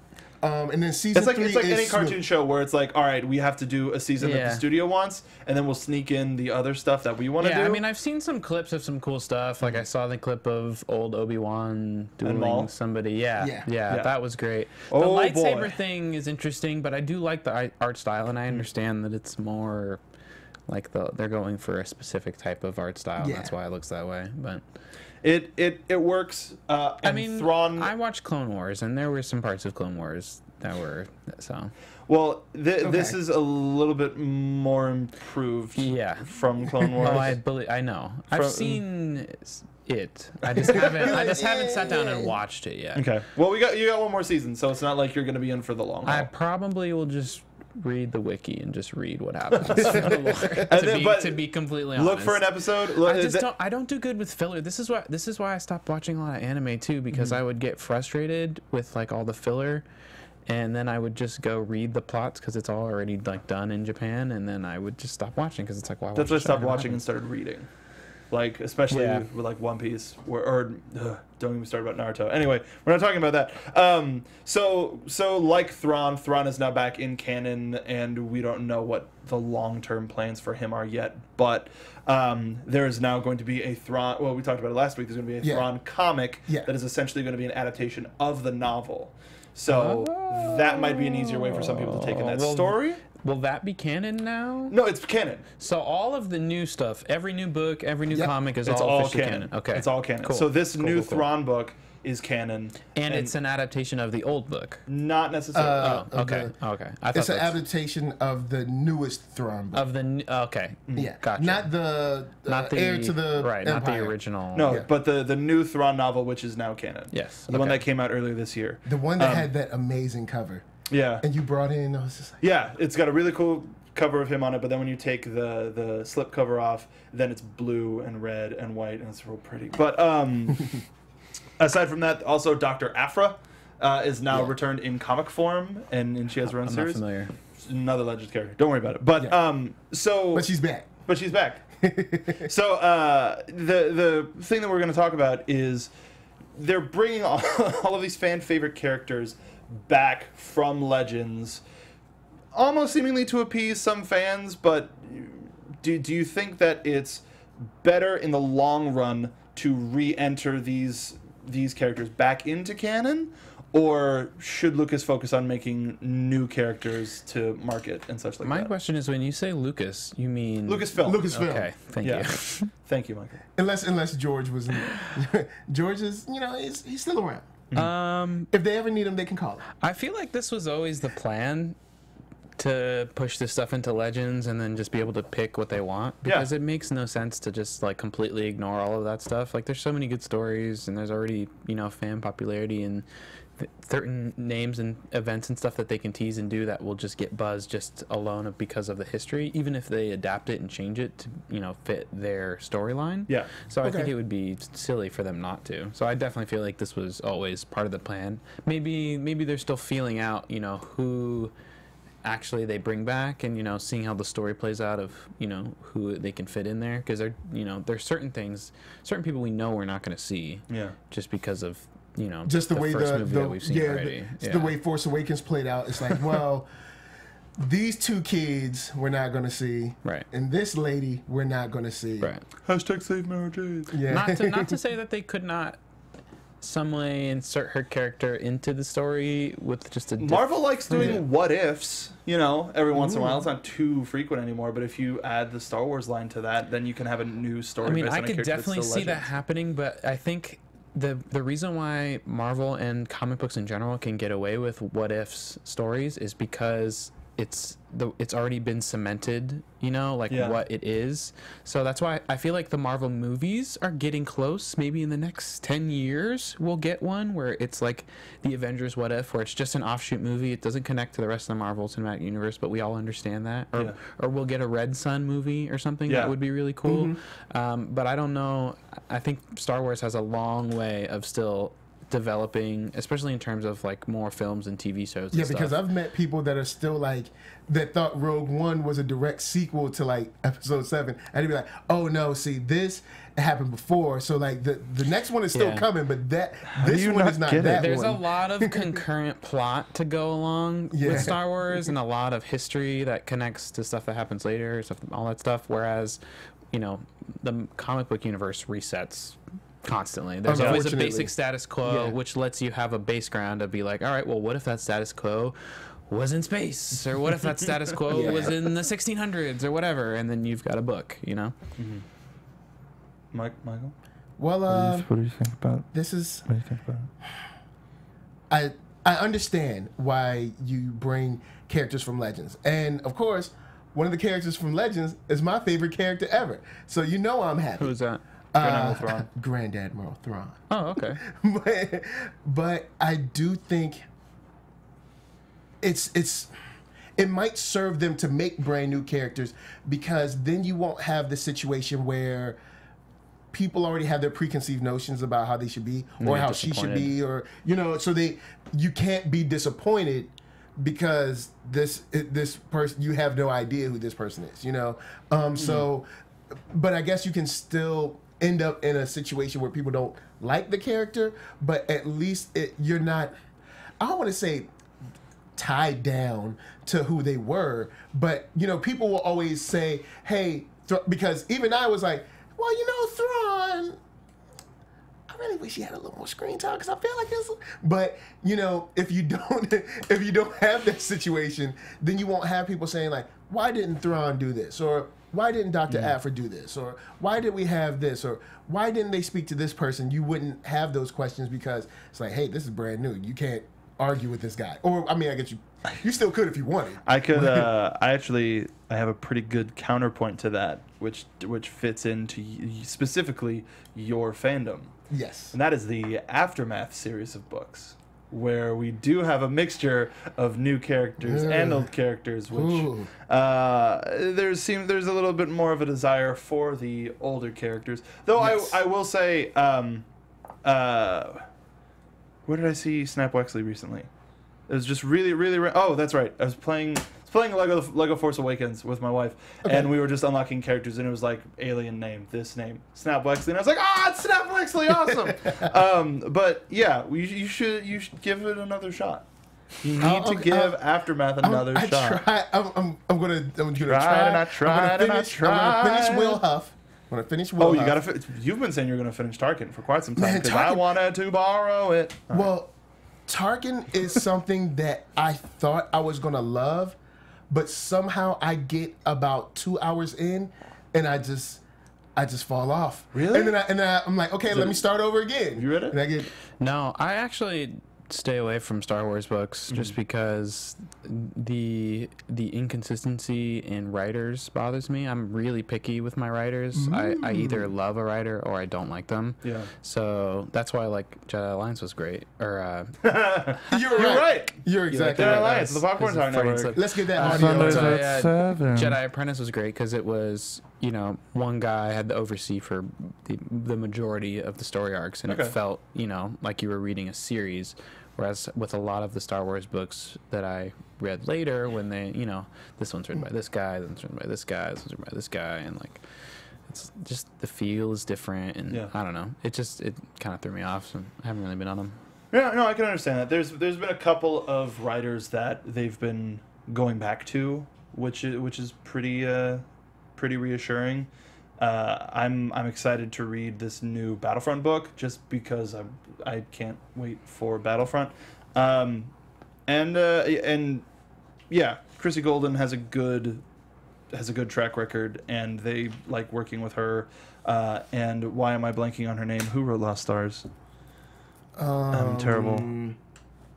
C: And then season 3
A: it's like
C: is
A: any cartoon
C: smooth.
A: show where it's like, all right, we have to do a season that the studio wants, and then we'll sneak in the other stuff that we want to do.
D: Yeah, I mean, I've seen some clips of some cool stuff. Like I saw the clip of old Obi-Wan
A: Maul?
D: dueling somebody. Yeah, that was great. The
A: Oh,
D: lightsaber
A: boy.
D: thing is interesting, but I do like the art style, and I understand that it's more like they're going for a specific type of art style. And that's why it looks that way. But
A: it works.
D: I mean,
A: Thrawn.
D: I watched Clone Wars, and there were some parts of Clone Wars that were so.
A: Well, this is a little bit more improved. From Clone Wars.
D: Oh, I know. I've seen it. I just haven't sat down and watched it yet.
A: Okay. Well, you got one more season, so it's not like you're going to be in for the long haul.
D: I probably will just read the wiki and just read what happens. To be completely honest,
A: look for an episode.
D: I don't do good with filler. This is why I stopped watching a lot of anime too, because I would get frustrated with like all the filler, and then I would just go read the plots because it's all already like done in Japan, and then I would just stop watching because it's like, why?
A: That's why I stopped watching and started reading. Like, especially with like One Piece, don't even start about Naruto. Anyway, we're not talking about that. So like Thrawn is now back in canon, and we don't know what the long-term plans for him are yet. But there is now going to be a Thrawn. Well, we talked about it last week. There's going to be a Thrawn comic that is essentially going to be an adaptation of the novel. So that might be an easier way for some people to take in that story.
D: Will that be canon now?
A: No, it's canon.
D: So all of the new stuff, every new book, every new comic is
A: it's
D: all
A: officially
D: canon. Okay.
A: It's all canon.
D: Cool.
A: So this new Thrawn book is canon.
D: And it's an adaptation of the old book.
A: Not necessarily.
D: Okay.
C: It's an adaptation of the newest Thrawn book.
D: Gotcha.
C: Not the heir to the
D: Empire. Not the original.
A: No, but the new Thrawn novel, which is now canon.
D: Yes.
A: The one that came out earlier this year.
C: The one that had that amazing cover.
A: Yeah.
C: And you brought in, I was just like...
A: Yeah, it's got a really cool cover of him on it, but then when you take the slip cover off, then it's blue and red and white, and it's real pretty. But aside from that, also Dr. Aphra is now returned in comic form, and she has her own series.
D: I'm not familiar.
A: Another Legends character. Don't worry about it. But
C: But she's back.
A: But she's back. So the thing that we're going to talk about is they're bringing all of these fan favorite characters back from Legends, almost seemingly to appease some fans. But do you think that it's better in the long run to re-enter these characters back into canon, or should Lucas focus on making new characters to market and such like that?
D: My question is, when you say Lucas, you mean
A: Lucasfilm.
D: Okay, thank you.
A: Thank you, Michael.
C: Unless George was in George is, he's still around. If they ever need him, they can call him.
D: I feel like this was always the plan, to push this stuff into Legends and then just be able to pick what they want, because it makes no sense to just like completely ignore all of that stuff. Like, there's so many good stories, and there's already fan popularity and certain names and events and stuff that they can tease and do that will just get buzz just alone because of the history, even if they adapt it and change it to fit their storyline. So I think it would be silly for them not to. So I definitely feel like this was always part of the plan. Maybe they're still feeling out who actually they bring back, and seeing how the story plays out of who they can fit in there, because there's certain people we know we're not going to see just because of
C: just the way
D: first movie that we've seen already.
C: The way Force Awakens played out. It's like, well, these two kids we're not going to see,
D: right?
C: And this lady we're not going to see,
D: right?
A: Hashtag save Mara Jade.
C: Yeah.
D: Not to say that they could not some way insert her character into the story with just a
A: Marvel likes doing what ifs, every once in a while. It's not too frequent anymore, but if you add the Star Wars line to that, then you can have a new story.
D: I mean,
A: based
D: I
A: on a
D: could
A: character that's
D: definitely
A: still
D: see that
A: Legends.
D: happening, but I think the reason why Marvel and comic books in general can get away with what ifs stories is because it's already been cemented, you know, like what it is. So that's why I feel like the Marvel movies are getting close. Maybe in the next 10 years we'll get one where it's like the Avengers What If, where it's just an offshoot movie. It doesn't connect to the rest of the Marvel Cinematic Universe, but we all understand that. Or we'll get a Red Sun movie or something. That would be really cool. But I don't know. I think Star Wars has a long way of still developing, especially in terms of like more films and TV shows.
C: Yeah, because I've met people that are still like that thought Rogue One was a direct sequel to like Episode 7, and they'd be like, "Oh no, see this happened before, so like the next one is still coming, but this one is not that."
D: There's
C: one.
D: a lot of concurrent plot to go along with Star Wars, and a lot of history that connects to stuff that happens later, stuff, all that stuff. Whereas, you know, the comic book universe resets constantly. There's always a basic status quo, which lets you have a base ground to be like, all right, well, what if that status quo was in space, or what if that status quo was in the 1600s or whatever, and then you've got a book, you know.
A: Michael.
C: Well,
E: what do you think about
C: this? Is
E: what do you think about it?
C: I understand why you bring characters from Legends, and of course, one of the characters from Legends is my favorite character ever. So you know I'm happy.
D: Who's that?
C: Grand Admiral Thrawn.
D: Oh, okay.
C: but I do think it might serve them to make brand new characters, because then you won't have the situation where people already have their preconceived notions about how they should be or how she should be, or you know, so you can't be disappointed because this person, you have no idea who this person is, you know. So, but I guess you can still end up in a situation where people don't like the character, but at least you're not, I don't want to say tied down to who they were, but you know, people will always say, hey, because even I was like, well, you know, Thrawn, I really wish he had a little more screen time, because I feel like it's, but you know, if you don't have that situation, then you won't have people saying like, why didn't Thrawn do this, or why didn't Dr. Aphra do this, or why did we have this, or why didn't they speak to this person? You wouldn't have those questions, because it's like, hey, this is brand new, you can't argue with this guy. Or I mean, I guess you still could if you wanted.
A: I could. I have a pretty good counterpoint to that, which fits into specifically your fandom.
C: Yes.
A: And that is the Aftermath series of books, where we do have a mixture of new characters and old characters, which there's a little bit more of a desire for the older characters. Though I will say, where did I see Snap Wexley recently? It was just really, really. Oh, that's right. I was playing Lego Force Awakens with my wife, and we were just unlocking characters, and it was like alien name, this name, Snap Wexley, and I was like, it's Snap Wexley, awesome. But yeah, you should give it another shot. You need to give Aftermath another shot.
C: I'm gonna finish Will Huff. I'm gonna finish Will Huff.
A: You gotta. You've been saying you're gonna finish Tarkin for quite some time, because I wanted to borrow it.
C: Well, Tarkin is something that I thought I was gonna love, but somehow I get about 2 hours in, and I just fall off.
A: Really?
C: And then I'm like, okay, let me start over again.
A: You read it?
C: And
D: No, I actually stay away from Star Wars books just because the inconsistency in writers bothers me. I'm really picky with my writers. I either love a writer or I don't like them.
A: Yeah.
D: So that's why like Jedi Alliance was great. Or
C: You're right. You're exactly
A: Jedi
C: right.
A: Alliance, the Popcorn Talk Network.
C: Let's get that audio.
E: Sundays at 7.
D: Jedi Apprentice was great because it was, you know, one guy had to oversee for the majority of the story arcs, and it felt, you know, like you were reading a series. Whereas with a lot of the Star Wars books that I read later, when they, you know, this one's written by this guy, this one's written by this guy, this one's written by this guy, and like, it's just the feel is different, and I don't know, it kind of threw me off, so I haven't really been on them.
A: Yeah, no, I can understand that. There's been a couple of writers that they've been going back to, which is pretty reassuring. I'm excited to read this new Battlefront book just because I can't wait for Battlefront. And yeah, Chrissy Golden has a good track record, and they like working with her. And why am I blanking on her name? Who wrote Lost Stars? I'm terrible.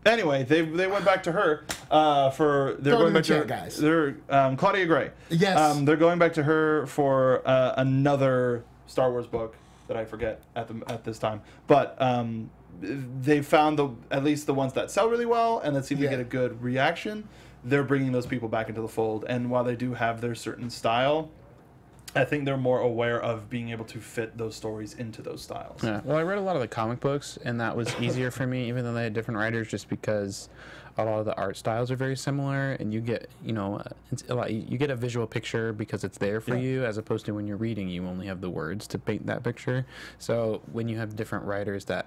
A: Anyway, they went back to her they're going back to her,
C: guys.
A: They're Claudia Gray.
C: Yes.
A: They're going back to her for another Star Wars book that I forget at this time. But they found at least the ones that sell really well and that seem to get a good reaction. They're bringing those people back into the fold, and while they do have their certain style, I think they're more aware of being able to fit those stories into those styles.
D: Yeah. Well, I read a lot of the comic books, and that was easier for me, even though they had different writers, just because a lot of the art styles are very similar, and you get, you get a visual picture because it's there for you, as opposed to when you're reading, you only have the words to paint that picture. So when you have different writers that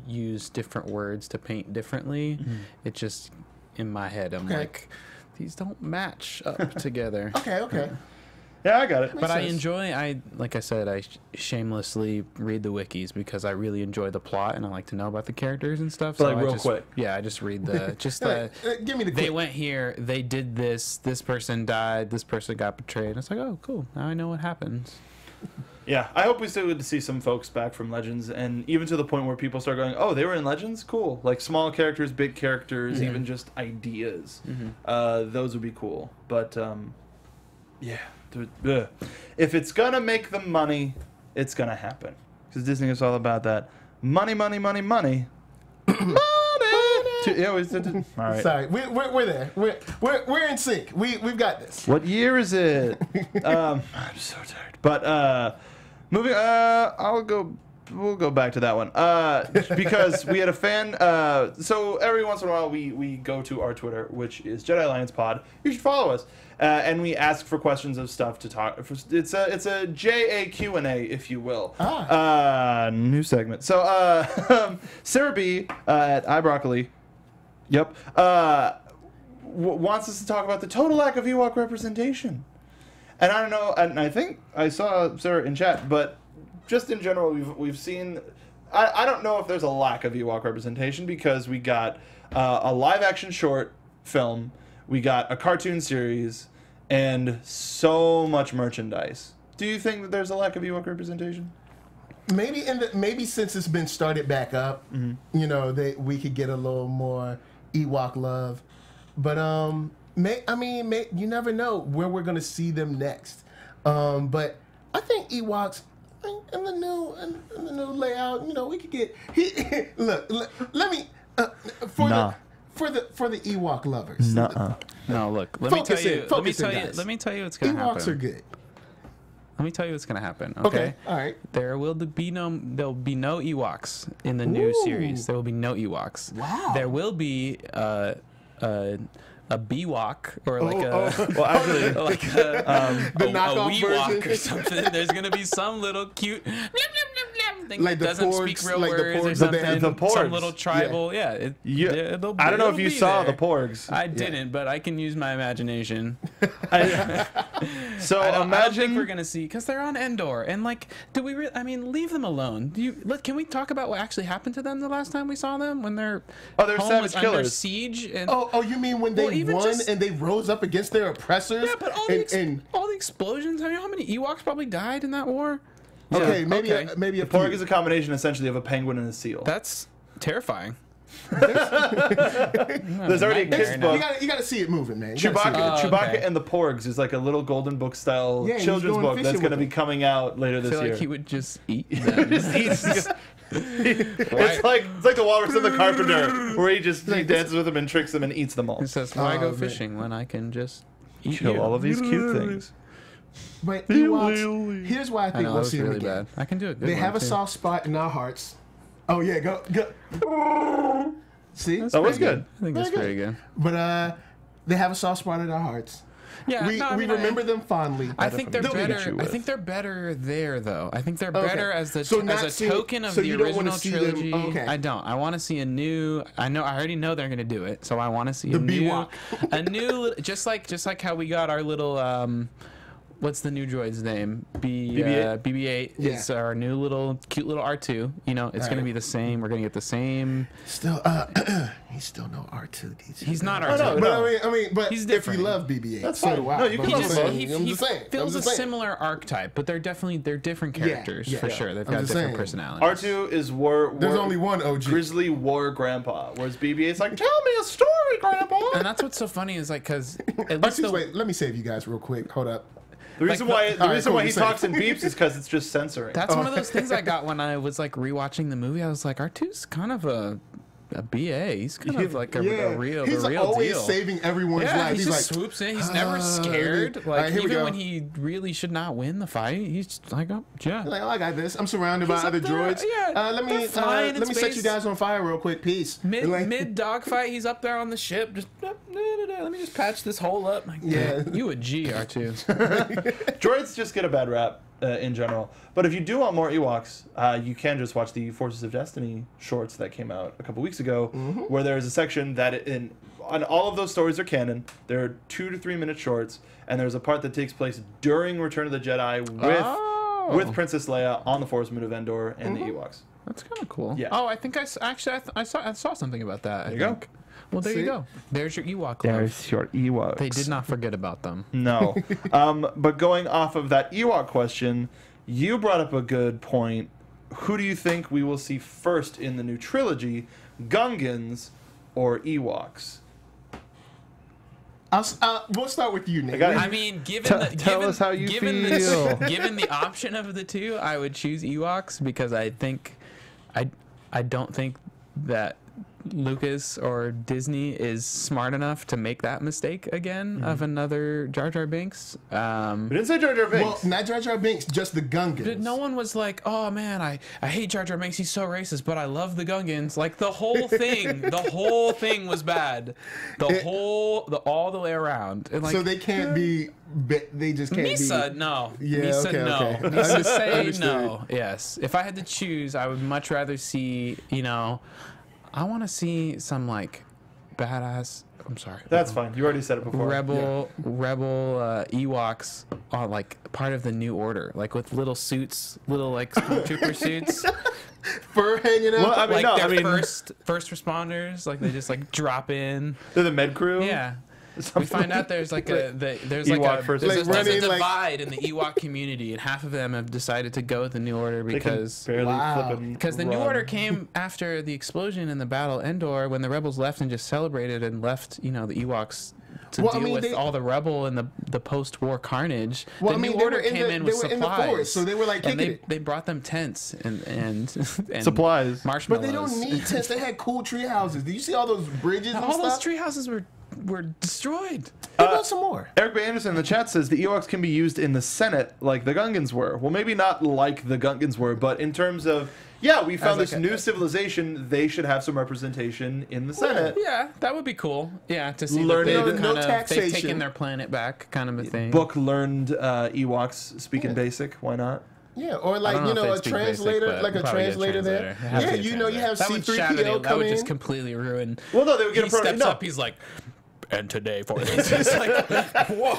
D: use different words to paint differently, it just, in my head, I'm like, these don't match up together.
C: Okay.
A: Yeah, I got it.
D: But like I said, I shamelessly read the wikis because I really enjoy the plot and I like to know about the characters and stuff.
A: But real quick.
D: Yeah, I just read the,
C: give me the
D: they
C: quick.
D: went here, they did this person died, this person got betrayed. It's like, oh, cool. Now I know what happens.
A: Yeah, I hope we still get to see some folks back from Legends, and even to the point where people start going, oh, they were in Legends? Cool. Like small characters, big characters, even just ideas. Those would be cool. But, yeah. If it's going to make them money, it's going to happen. Because Disney is all about that. Money, money, money, money. Money! All right.
C: Sorry, we're there. We're in sync. We've got this.
A: What year is it? I'm so tired. But moving, we'll go back to that one because we had a fan. So every once in a while we go to our Twitter, which is Jedi Alliance Pod. You should follow us, and we ask for questions of stuff to talk. It's a J-A-Q&A, if you will. New segment. So Sarah B at iBroccoli. Yep. Wants us to talk about the total lack of Ewok representation. And I don't know, and I think I saw Sarah in chat, but just in general, we've seen... I don't know if there's a lack of Ewok representation because we got a live-action short film, we got a cartoon series, and so much merchandise. Do you think that there's a lack of Ewok representation?
C: Maybe since it's been started back up, we could get a little more Ewok love, but you never know where we're gonna see them next. But I think Ewoks in the new layout, we could get. Let me for the Ewok lovers.
D: No, look. Let me tell you what's gonna happen.
C: Ewoks are good.
D: Let me tell you what's gonna happen. Okay.
C: All right.
D: There'll be no Ewoks in the new series. There will be no Ewoks.
C: Wow.
D: There will be a Bewok or like
C: the knockoff
D: Weewok
C: version
D: or something. There's gonna be some little cute thing
C: like
D: that doesn't
C: porgs,
D: speak real
C: like the
D: words
C: porgs,
D: or something.
A: the porgs.
D: Some little tribal,
A: I don't know if you saw the porgs.
D: I didn't, but I can use my imagination.
A: So
D: I don't think
A: imagine
D: we're gonna see because they're on Endor, and do we? Leave them alone. Can we talk about what actually happened to them the last time we saw them when they're
A: they're
D: home
A: savage
D: was under
A: killers.
D: siege? And
C: you mean when they won and they rose up against their oppressors?
D: yeah, but all the explosions. I mean, how many Ewoks probably died in that war?
C: Okay, maybe a
A: porg
C: few.
A: is a combination essentially of a penguin and a seal.
D: That's terrifying.
A: There's already a kid's book.
C: You got to see it moving, man. You gotta see it.
A: Chewbacca and the Porgs is like a little golden book style
C: Yeah, he's
A: children's
C: going
A: book that's
C: fishing
A: going to
C: with
A: be coming out later this
D: I feel
A: year.
D: like he would just eat them.
A: It's like the Walrus and the Carpenter, where he dances with them and tricks them and eats them all.
D: He says, "Why go fishing when I can just eat
A: Kill
D: you?"
A: all of these cute things.
C: But Ewoks, here's why I think
D: I know,
C: we'll
D: that was
C: see them
D: really
C: again.
D: bad. I can do it.
C: They have a soft spot in our hearts. Oh yeah, go. See,
A: That was good.
D: I think that's pretty good.
C: But they have a soft spot in our hearts.
D: Yeah,
C: we remember them fondly.
D: I think they're
A: They'll be
D: better.
A: with.
D: I think they're better there, though. I think they're better as a token of
C: so
D: the
C: you don't wanna
D: original
C: see them-
D: trilogy.
C: okay.
D: I don't. I want to see a new. I already know they're going to do it, so I want to see
C: The Bewok.
D: a new, just like how we got our little what's the new droid's name?
A: BB-8?
D: BB-8 is our new cute little R2. You know, it's gonna be the same. We're gonna get the same.
C: Still, he's still no R2.
D: He's not
A: Oh,
D: R2.
A: no,
C: But I mean, but
D: He's
C: if
D: different.
C: you love BB-8,
A: That's
C: so
A: fine.
C: do I.
A: No, you
C: But
A: can
C: I'm
A: love
C: just
A: him.
C: saying, I'm
D: He
C: just saying.
D: fills
C: I'm
D: a
C: just saying.
D: similar archetype, but they're different characters for sure. They've
C: I'm
D: got
C: just
D: different
C: saying.
D: personalities.
A: R2 is war.
C: There's only one OG.
A: Grizzly War Grandpa, whereas BB-8's like, tell me a story, Grandpa.
D: And that's what's so funny is like because at least
C: Actually, wait, let me save you guys real quick. Hold up.
A: The reason
D: Like,
A: why
C: cool,
A: he
C: you say.
A: talks in beeps is because it's just censoring.
D: that's one of those things I got when I was like rewatching the movie. I was like, R2's kind of a BA. He's kind of like a real
C: He's
D: deal.
C: always saving everyone's
D: Yeah,
C: life.
D: he
C: He's
D: just
C: like,
D: swoops in. He's never scared.
C: all right,
D: Like
C: here we
D: even
C: go.
D: when he really should not win the fight, he's just like, oh yeah.
C: like, oh, I got this. I'm surrounded by
D: He's
C: other
D: up there,
C: droids.
D: yeah,
C: Let
D: they're flying in
C: me set you
D: space.
C: guys on fire real quick. Peace.
D: Mid dogfight, he's up there on the ship. Just let me just patch this hole up. Like,
C: Yeah.
D: you a G, R2.
A: Droids just get a bad rap in general. But if you do want more Ewoks, you can just watch the Forces of Destiny shorts that came out a couple weeks ago, where there's a section that on all of those stories are canon. They're 2 to 3 minute shorts, and there's a part that takes place during Return of the Jedi with Princess Leia on the Forest Moon of Endor and the Ewoks.
D: That's kind of cool.
A: Yeah.
D: Oh, I think I saw something about that.
A: There you go.
D: Well, there
C: See?
D: you go. There's your Ewok love.
E: There's your Ewoks.
D: They did not forget about them.
A: No. But going off of that Ewok question, you brought up a good point. Who do you think we will see first in the new trilogy, Gungans or Ewoks?
C: We'll start with you, Nick.
A: got it.
D: I mean,
E: Tell us how you feel.
D: Given the option of the two, I would choose Ewoks because I don't think that Lucas or Disney is smart enough to make that mistake again of another Jar Jar Binks.
A: We didn't say Jar Jar Binks.
C: Well, not Jar Jar Binks, just the Gungans.
D: But no one was like, oh man, I hate Jar Jar Binks, he's so racist, but I love the Gungans. Like the whole thing was bad. All the way around. And like,
C: So they can't be. They just can't
D: Misa,
C: be.
D: no.
C: Yeah,
D: Misa,
C: okay,
D: no.
C: okay.
D: Misa, say
C: Understood.
D: no. Yes. If I had to choose, I would much rather see, I want to see some like badass. I'm sorry.
A: That's fine. You already said it before.
D: Rebel Ewoks on like part of the New Order, like with little suits, little like stormtrooper suits.
C: Fur hanging out.
A: Well, I mean,
D: Like
A: no,
D: they're
A: I mean,
D: first responders, like they just like drop in.
A: they're the med crew.
D: Yeah. We find out there's like a
A: Ewok first
D: there's a
C: running, like-
D: divide in the Ewok community, and half of them have decided to go with the New Order
A: They can
D: because
A: barely
C: Wow.
A: flip and
D: the New
A: run.
D: Order came after the explosion in the Battle Endor when the rebels left and just celebrated and left the Ewoks to
C: Well, I
D: deal
C: mean,
D: with all the rebel and the post-war carnage.
C: Well,
D: the
C: I mean,
D: New
C: they
D: Order
C: were in
D: came
C: the-
D: in
C: they
D: with
C: were in the
D: supplies,
C: forest, so they were, like,
D: and
C: kicking it.
D: they brought them tents and
A: Supplies.
D: marshmallows.
C: But they don't need tents. They had cool tree houses. Do you see all those bridges and
D: all those
C: stuff?
D: tree houses were destroyed.
C: They built some more.
A: Eric B. Anderson in the chat says the Ewoks can be used in the Senate like the Gungans were. Well, maybe not like the Gungans were, but in terms of, we found
D: like
A: this new civilization, they should have some representation in the Senate.
D: Yeah, that would be cool. Yeah, to see
A: Learned-
D: that they've,
C: No
D: kind of,
C: taxation.
D: they've taken their planet back, kind of a thing.
A: Book learned Ewoks speaking basic. Why not?
C: Yeah, or
D: I
C: like
D: don't know if
C: a
D: they speak
C: translator,
D: basic, but
C: like a
D: probably get
C: translator there.
D: It has to
C: Yeah,
D: be a
C: you
D: translator.
C: have
D: that would shadow
C: C-3PO
D: that
C: come
D: would
C: in.
D: just completely ruin.
A: Well, no, they would get
D: He
A: a pro.
D: steps
A: No,
D: up, he's like, and today for this. It's like, whoa.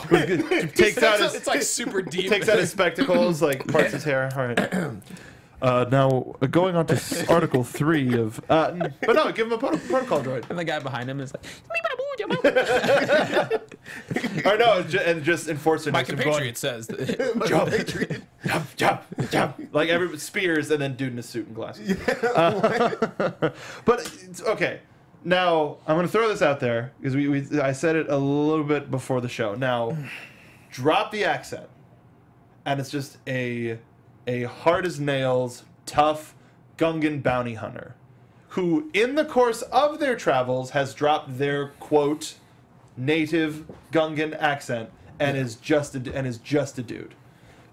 A: takes out his
D: It's like super deep.
A: takes out his spectacles, like parts his hair. All right. Now going on to Article 3 of, but no, give him a protocol droid.
D: And the guy behind him is like,
A: Or no, and just enforcer
D: my
A: next to him
D: compatriot says that.
A: jump, like every spears, and then dude in a suit and glasses. But it's, okay, now I'm gonna throw this out there because I said it a little bit before the show. Now, drop the accent, and it's just a hard as nails, tough Gungan bounty hunter, who in the course of their travels has dropped their quote native Gungan accent and is just a dude.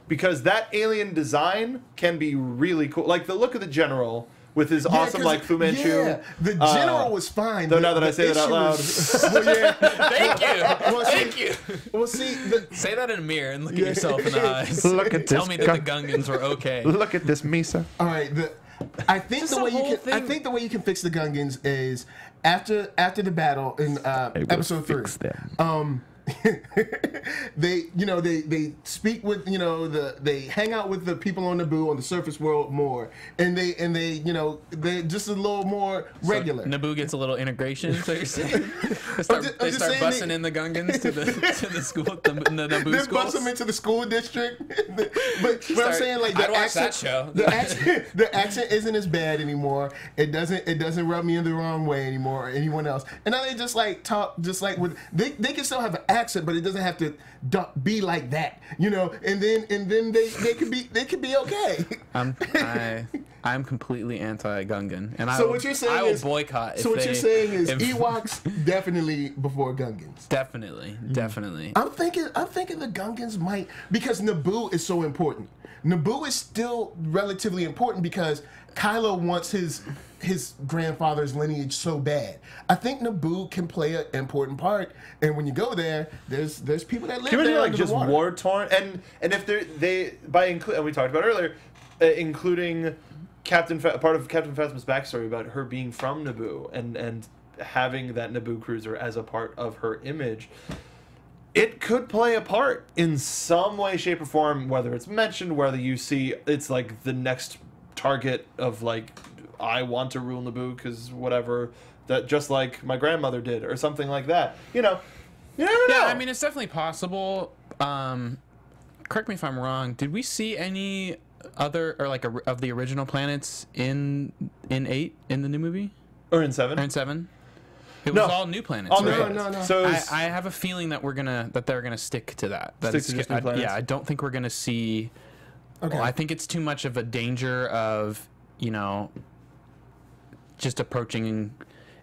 A: Because that alien design can be really cool. Like the look of the general with his awesome
C: 'cause-
A: like Fu Manchu.
C: Yeah, the general was fine.
A: Though now that I say that out loud.
C: Well, yeah.
D: Thank you.
C: Well,
D: Thank you.
C: Well, see,
D: Say that in a mirror and look at yourself in the eyes.
E: Look at
D: Tell
E: this
D: me that the Gungans were okay.
E: Look at this Misa.
C: all right. I think
D: Just
C: the
D: the
C: way you
D: whole
C: can. I
D: thing.
C: think the way you can fix the Gungans is after the battle in episode 3.
E: fix them.
C: they speak with they hang out with the people on Naboo on the surface world more, and they're just a little more regular.
D: So Naboo gets a little integration. So you're saying they start busing in the Gungans to the school, the Naboo
C: they
D: schools.
C: bust them into the school district. but I'm saying like
D: I'd watch that show.
C: the accent isn't as bad anymore. It doesn't rub me in the wrong way anymore or anyone else. And now they just like talk just like with they can still have an accent, but it doesn't have to be like that, And then they could be okay.
D: I'm completely anti-Gungan, and
C: So what you're saying
D: I will
C: is
D: boycott.
C: So what you're saying is Ewoks definitely before Gungans.
D: Definitely.
C: I'm thinking the Gungans might, because Naboo is so important. Naboo is still relatively important because Kylo wants his grandfather's lineage so bad. I think Naboo can play an important part, and when you go there, there's people that live
A: Can we
C: there
A: do like
C: under
A: just
C: the water.
A: war torn and if and we talked about earlier, including part of Captain Phasma's backstory about her being from Naboo and having that Naboo cruiser as a part of her image. It could play a part in some way, shape, or form, whether it's mentioned, whether you see it's like the next target of like, I want to rule Naboo because whatever, that just like my grandmother did or something like that. You never know.
D: Yeah, I mean, it's definitely possible. Correct me if I'm wrong. Did we see any other or like of the original planets in 8 in the new movie
A: Or in 7?
D: or in 7? It was all new planets.
A: All new
D: right?
A: planets.
C: No.
A: So
D: I have a feeling that they're gonna stick to that.
A: Stick to just new planets?
D: Yeah, I don't think we're gonna see.
C: Okay.
D: Well, I think it's too much of a danger of just approaching.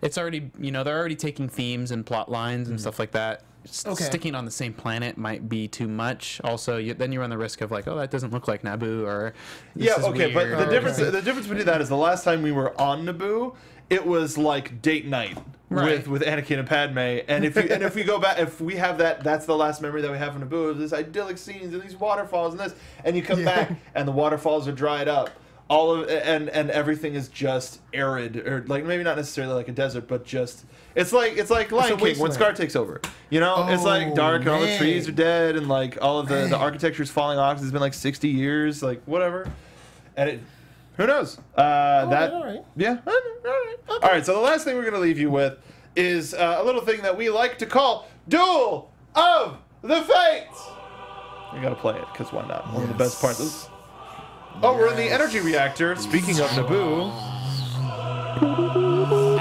D: It's already they're already taking themes and plot lines and stuff like that.
C: Okay.
D: Sticking on the same planet might be too much. Also, then you run the risk of like, oh, that doesn't look like Naboo, or this is
A: but
D: weird.
A: the difference between that is the last time we were on Naboo, it was like date night
D: Right.
A: with Anakin and Padme, and if we go back, if we have that's the last memory that we have of Naboo, of this idyllic scenes and these waterfalls and this, and you come back and the waterfalls are dried up. And everything is just arid, or like maybe not necessarily like a desert, but just it's like Lion King when Scar takes over. It's like dark and all the trees are dead and like all of the architecture is falling off. It's been like 60 years, like whatever, and who knows?
C: all right.
A: Yeah. All right. Okay. All right. So the last thing we're gonna leave you with is a little thing that we like to call Duel of the Fates. You gotta play it because why not? One of the best parts. Oh, we're in the energy reactor. Speaking of Naboo.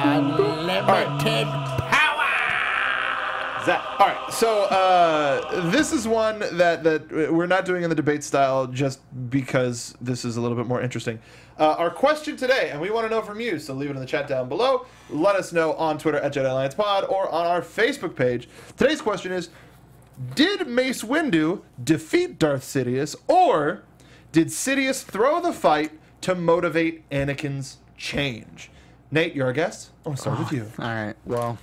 C: Unlimited power.
A: All right. So this is one that we're not doing in the debate style just because this is a little bit more interesting. Our question today, and we want to know from you, so leave it in the chat down below. Let us know on Twitter at Jedi Alliance Pod or on our Facebook page. Today's question is, did Mace Windu defeat Darth Sidious, or did Sidious throw the fight to motivate Anakin's change? Nate, you're our guest. I'll start with you.
D: All right. Well,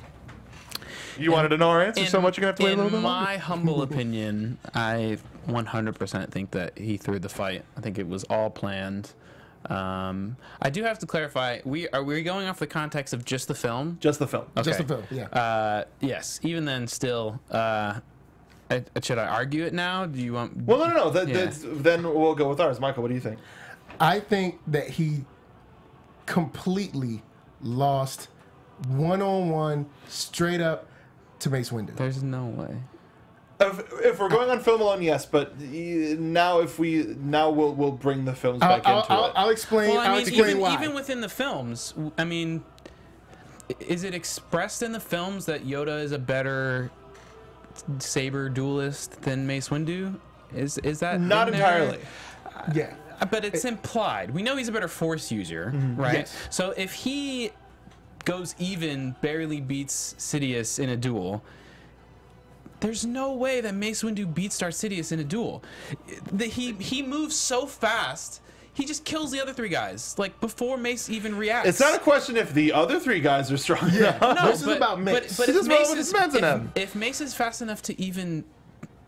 A: You wanted to know our answer so much you're going to have to wait a little bit
D: in
A: longer?
D: my humble opinion, I 100% think that he threw the fight. I think it was all planned. I do have to clarify. Are we going off the context of just the film?
A: Just the film.
D: Okay.
C: Just the film, yeah.
D: Yes. Even then, still. Should I argue it now? Do you want?
A: Well, no.
D: Yeah.
A: Then we'll go with ours. Michael, what do you think?
C: I think that he completely lost one-on-one straight up to Mace Windu.
D: There's no way.
A: If we're going on film alone, yes, but now we'll bring the films back into it.
C: I'll explain.
D: Well,
C: I'll explain why.
D: Even within the films, I mean, is it expressed in the films that Yoda is a better saber duelist than Mace Windu? Is that
A: Not
D: in there?
A: entirely.
C: Yeah.
D: But it's implied. We know he's a better Force user, right?
C: Yes.
D: So if he goes even, barely beats Sidious in a duel, there's no way that Mace Windu beats Darth Sidious in a duel. He moves so fast. He just kills the other three guys, like before Mace even reacts.
A: It's not a question if the other three guys are strong enough.
C: No, this is about Mace.
D: But
A: This
D: if
A: is
D: Mace
A: what
D: is,
A: depends on him.
D: if Mace is fast enough to even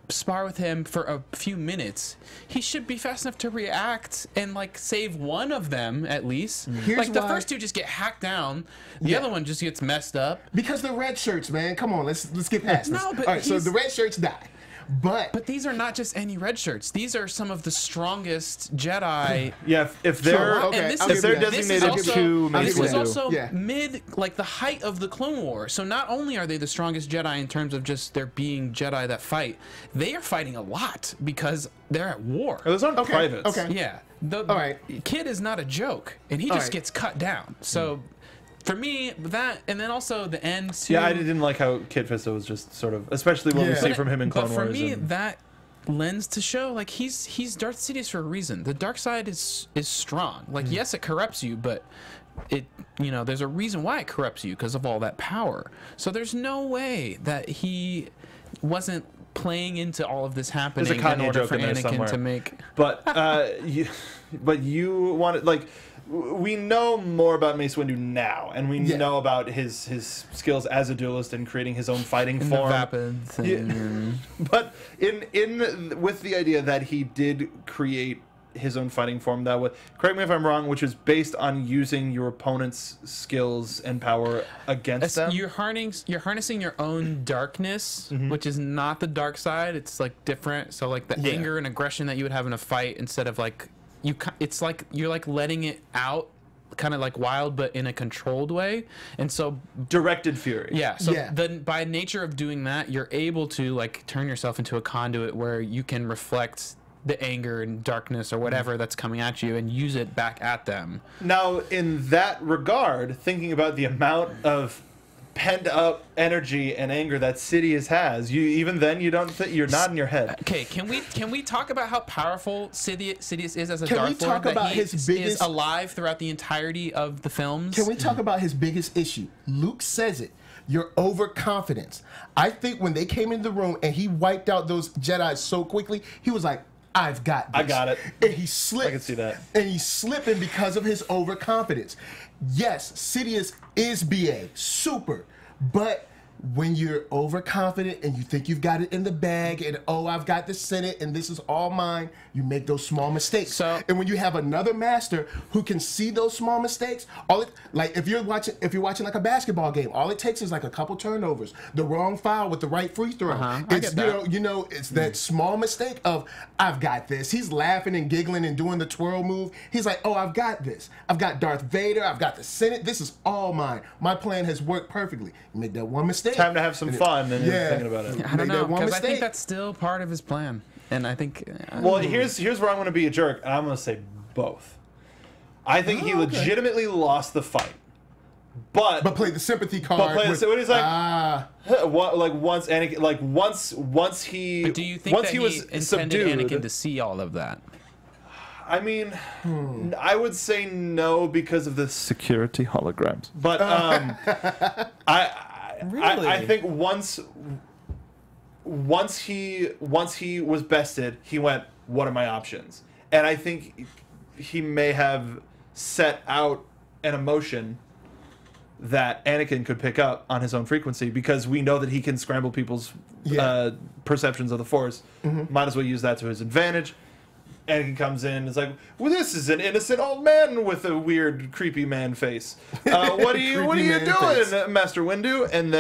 D: spar with him for a few minutes, he should be fast enough to react and like save one of them at least. Like the first two just get hacked down, the other one just gets messed up
C: because they're red shirts, man. Come on, let's get past this.
D: No, but
C: all right, so the red shirts die. But
D: these are not just any red shirts. These are some of the strongest Jedi.
A: Yeah, if they're
C: if
A: they're designated to
D: this is
A: Mace
D: also
A: Windu.
D: mid, like the height of the Clone War. So not only are they the strongest Jedi in terms of just there being Jedi that fight, they are fighting a lot because they're at war.
A: Oh, those aren't privates.
C: Okay.
D: Yeah, the
C: All right.
D: kid is not a joke, and he just gets cut down. So. For me, that, and then also the end too.
A: Yeah, I didn't like how Kit Fisto was just sort of, especially what we see from him in Clone Wars.
D: But for me, that lends to show like he's Darth Sidious for a reason. The dark side is strong. Like yes, it corrupts you, but it there's a reason why it corrupts you because of all that power. So there's no way that he wasn't playing into all of this happening
A: There's a Kanye
D: in order
A: joke
D: for
A: in there
D: Anakin
A: somewhere.
D: to make.
A: But you wanted like. We know more about Mace Windu now, and we know about his skills as a duelist and creating his own fighting form. But with the idea that he did create his own fighting form, that was, correct me if I'm wrong, which is based on using your opponent's skills and power against them.
D: You're harnessing your own darkness, which is not the dark side. It's like different. So like the anger and aggression that you would have in a fight, instead of like. It's like you're like letting it out, kind of like wild, but in a controlled way, and so
A: directed fury.
D: Yeah. So then, by nature of doing that, you're able to like turn yourself into a conduit where you can reflect the anger and darkness or whatever that's coming at you and use it back at them.
A: Now, in that regard, thinking about the amount of pent up energy and anger that Sidious has, you're not in your head.
D: Okay, can we talk about how powerful Sidious is as a
C: Can
D: Darth
C: we talk
D: Lord,
C: about
D: that
C: his
D: he
C: biggest
D: is alive throughout the entirety of the films?
C: Can we talk about his biggest issue? Luke says it. Your overconfidence. I think when they came into the room and he wiped out those Jedi so quickly, he was like, I've got this.
A: I got it.
C: And he slipped.
A: I can see that.
C: And he's slipping because of his overconfidence. Yes, Sidious is BA. Super. But when you're overconfident and you think you've got it in the bag and, oh, I've got the Senate and this is all mine, you make those small mistakes. And when you have another master who can see those small mistakes, like if you're watching like a basketball game, all it takes is like a couple turnovers, the wrong foul with the right free throw. It's it's that small mistake of, I've got this. He's laughing and giggling and doing the twirl move. He's like, oh, I've got this. I've got Darth Vader. I've got the Senate. This is all mine. My plan has worked perfectly. You make that one mistake.
A: Time to have some fun and thinking about it.
D: I don't know, because I think that's still part of his plan. And I think...
A: Well, here's where I'm going to be a jerk, and I'm going to say both. I think he legitimately lost the fight. But
C: played the sympathy card.
A: But he's like, once Anakin, once he...
D: But do you think
A: he
D: was intended
A: subdued,
D: Anakin to see all of that?
A: I mean, I would say no because of the
E: security holograms.
A: But I think once he was bested, he went, what are my options? And I think he may have set out an emotion that Anakin could pick up on his own frequency, because we know that he can scramble people's perceptions of the Force. Might as well use that to his advantage. Anakin comes in and is like, well, this is an innocent old man with a weird, creepy man face. What are you doing, Master Windu? And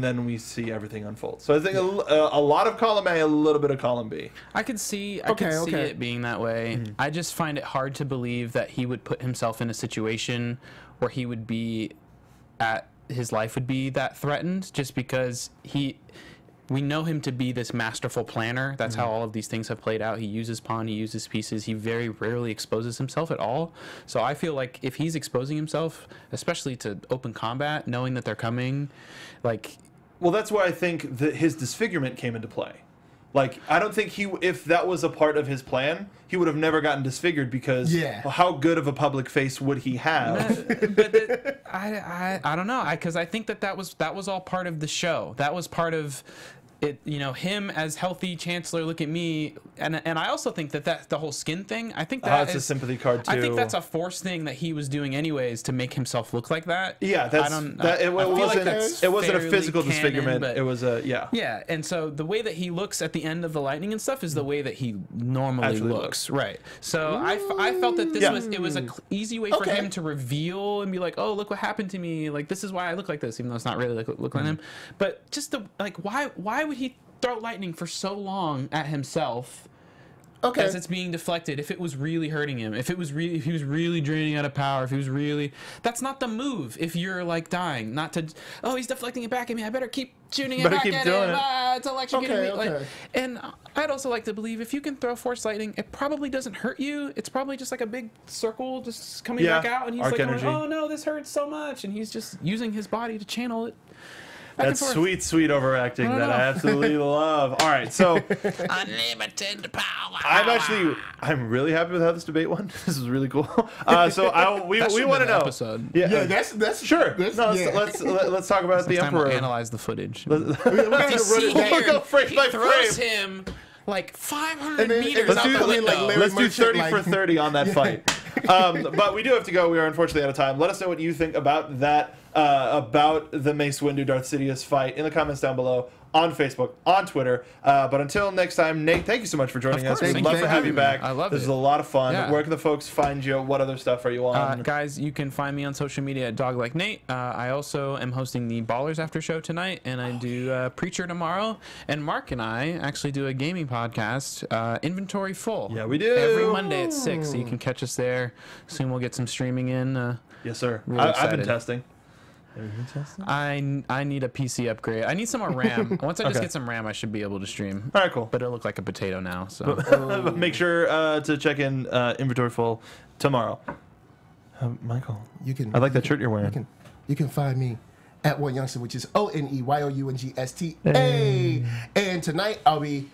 A: then we see everything unfold. So I think a lot of column A, a little bit of column B.
D: I could see it being that way. I just find it hard to believe that he would put himself in a situation where he would be his life would be that threatened, just because we know him to be this masterful planner. That's how all of these things have played out. He uses pawn, he uses pieces. He very rarely exposes himself at all. So I feel like if he's exposing himself, especially to open combat, knowing that they're coming, like...
A: Well, that's why I think that his disfigurement came into play. Like, I don't think if that was a part of his plan, he would have never gotten disfigured, because well, how good of a public face would he have?
D: I don't know, because I think that was all part of the show. That was part of him as healthy Chancellor, look at me, and I also think that the whole skin thing, I think that
A: it's a sympathy card too.
D: I think that's a forced thing that he was doing anyways to make himself look like that.
A: Yeah, it wasn't a physical disfigurement. It was a
D: Yeah, and so the way that he looks at the end of the lightning and stuff is the way that he normally looks. Right. So I felt that it was an easy way for him to reveal and be like, oh, look what happened to me. Like, this is why I look like this, even though it's not really look like him. But just why would he throw lightning for so long at himself as it's being deflected if it was really hurting him, if he was really draining out of power, if he was really, that's not the move if you're like dying, not to, oh, he's deflecting it back at me, I better keep shooting it back at him, it's electrocuting me. And I'd also like to believe if you can throw force lightning, it probably doesn't hurt you, it's probably just like a big circle just coming back out, and he's like going, oh no, this hurts so much, and he's just using his body to channel it.
A: That's sweet overacting that I absolutely love. All right, so
D: unlimited power.
A: I'm really happy with how this debate went. This is really cool. So we want to know.
C: Episode. Yeah, that's
A: sure. Let's talk about the Emperor.
D: We'll analyze the footage.
A: We'll go frame by frame.
D: Him like 500 meters out the window.
A: Let's do 30 for 30 on that fight. But we do have to go. We are unfortunately out of time. Let us know what you think about that, about the Mace Windu Darth Sidious fight in the comments down below, on Facebook, on Twitter. But until next time, Nate, thank you so much for joining us. We'd love to have you back.
D: I love it.
A: This is a lot of fun.
D: Yeah.
A: Where can the folks find you? What other stuff are you on?
D: Guys, you can find me on social media at Dog Like Nate. I also am hosting the Ballers After Show tonight, and I do Preacher tomorrow. And Mark and I actually do a gaming podcast, Inventory Full.
A: Yeah, we do.
D: Every Monday at 6, so you can catch us there. Soon we'll get some streaming in.
A: Yes, sir.
D: Really
A: I've been testing.
D: I need a PC upgrade. I need some more RAM. Once I just get some RAM, I should be able to stream.
A: All right, cool.
D: But it'll look like a potato now. So
A: make sure to check in Inventory Full tomorrow. Michael, I like that shirt you're wearing.
C: You can find me at One Youngster, which is ONEYOUNGSTA. And tonight I'll be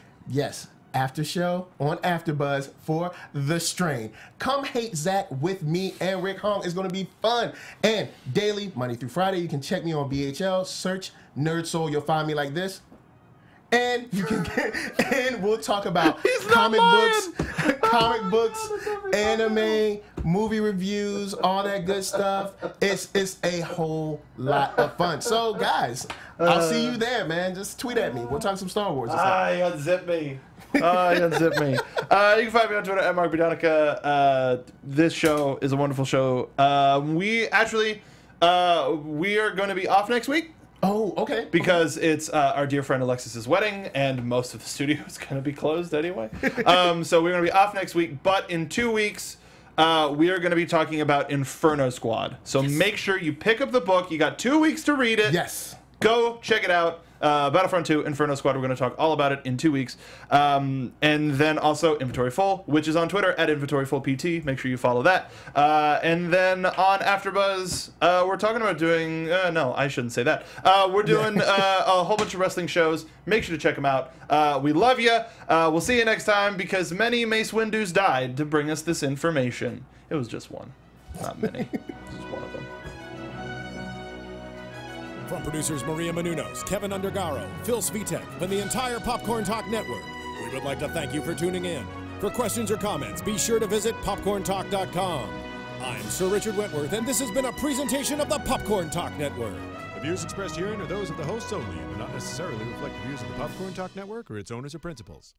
C: after show on AfterBuzz for The Strain. Come hate Zach with me and Rick Hong. It's going to be fun. And daily, Monday through Friday, you can check me on BHL. Search Nerd Soul. You'll find me like this. And you can and we'll talk about comic books, anime, movie reviews, all that good stuff. It's a whole lot of fun. So guys, I'll see you there, man. Just tweet at me. We'll talk some Star Wars.
A: You unzip me. You unzip me. You can find me on Twitter at Mark Donica. This show is a wonderful show. We are going to be off next week.
C: Oh, okay.
A: Because it's our dear friend Alexis's wedding, and most of the studio is going to be closed anyway. So we're going to be off next week, but in 2 weeks, we are going to be talking about Inferno Squad. So make sure you pick up the book. You got 2 weeks to read it.
C: Yes.
A: Go check it out. Battlefront 2, Inferno Squad. We're going to talk all about it in 2 weeks. And then also Inventory Full, which is on Twitter at Inventory Full PT. Make sure you follow that. And then on AfterBuzz, we're talking about doing... no, I shouldn't say that. We're doing a whole bunch of wrestling shows. Make sure to check them out. We love you. We'll see you next time, because many Mace Windus died to bring us this information. It was just one. Not many. This is one of them.
B: From producers Maria Menounos, Kevin Undergaro, Phil Svitek, and the entire Popcorn Talk Network, we would like to thank you for tuning in. For questions or comments, be sure to visit popcorntalk.com. I'm Sir Richard Wentworth, and this has been a presentation of the Popcorn Talk Network. The views expressed herein are those of the hosts only and do not necessarily reflect the views of the Popcorn Talk Network or its owners or principals.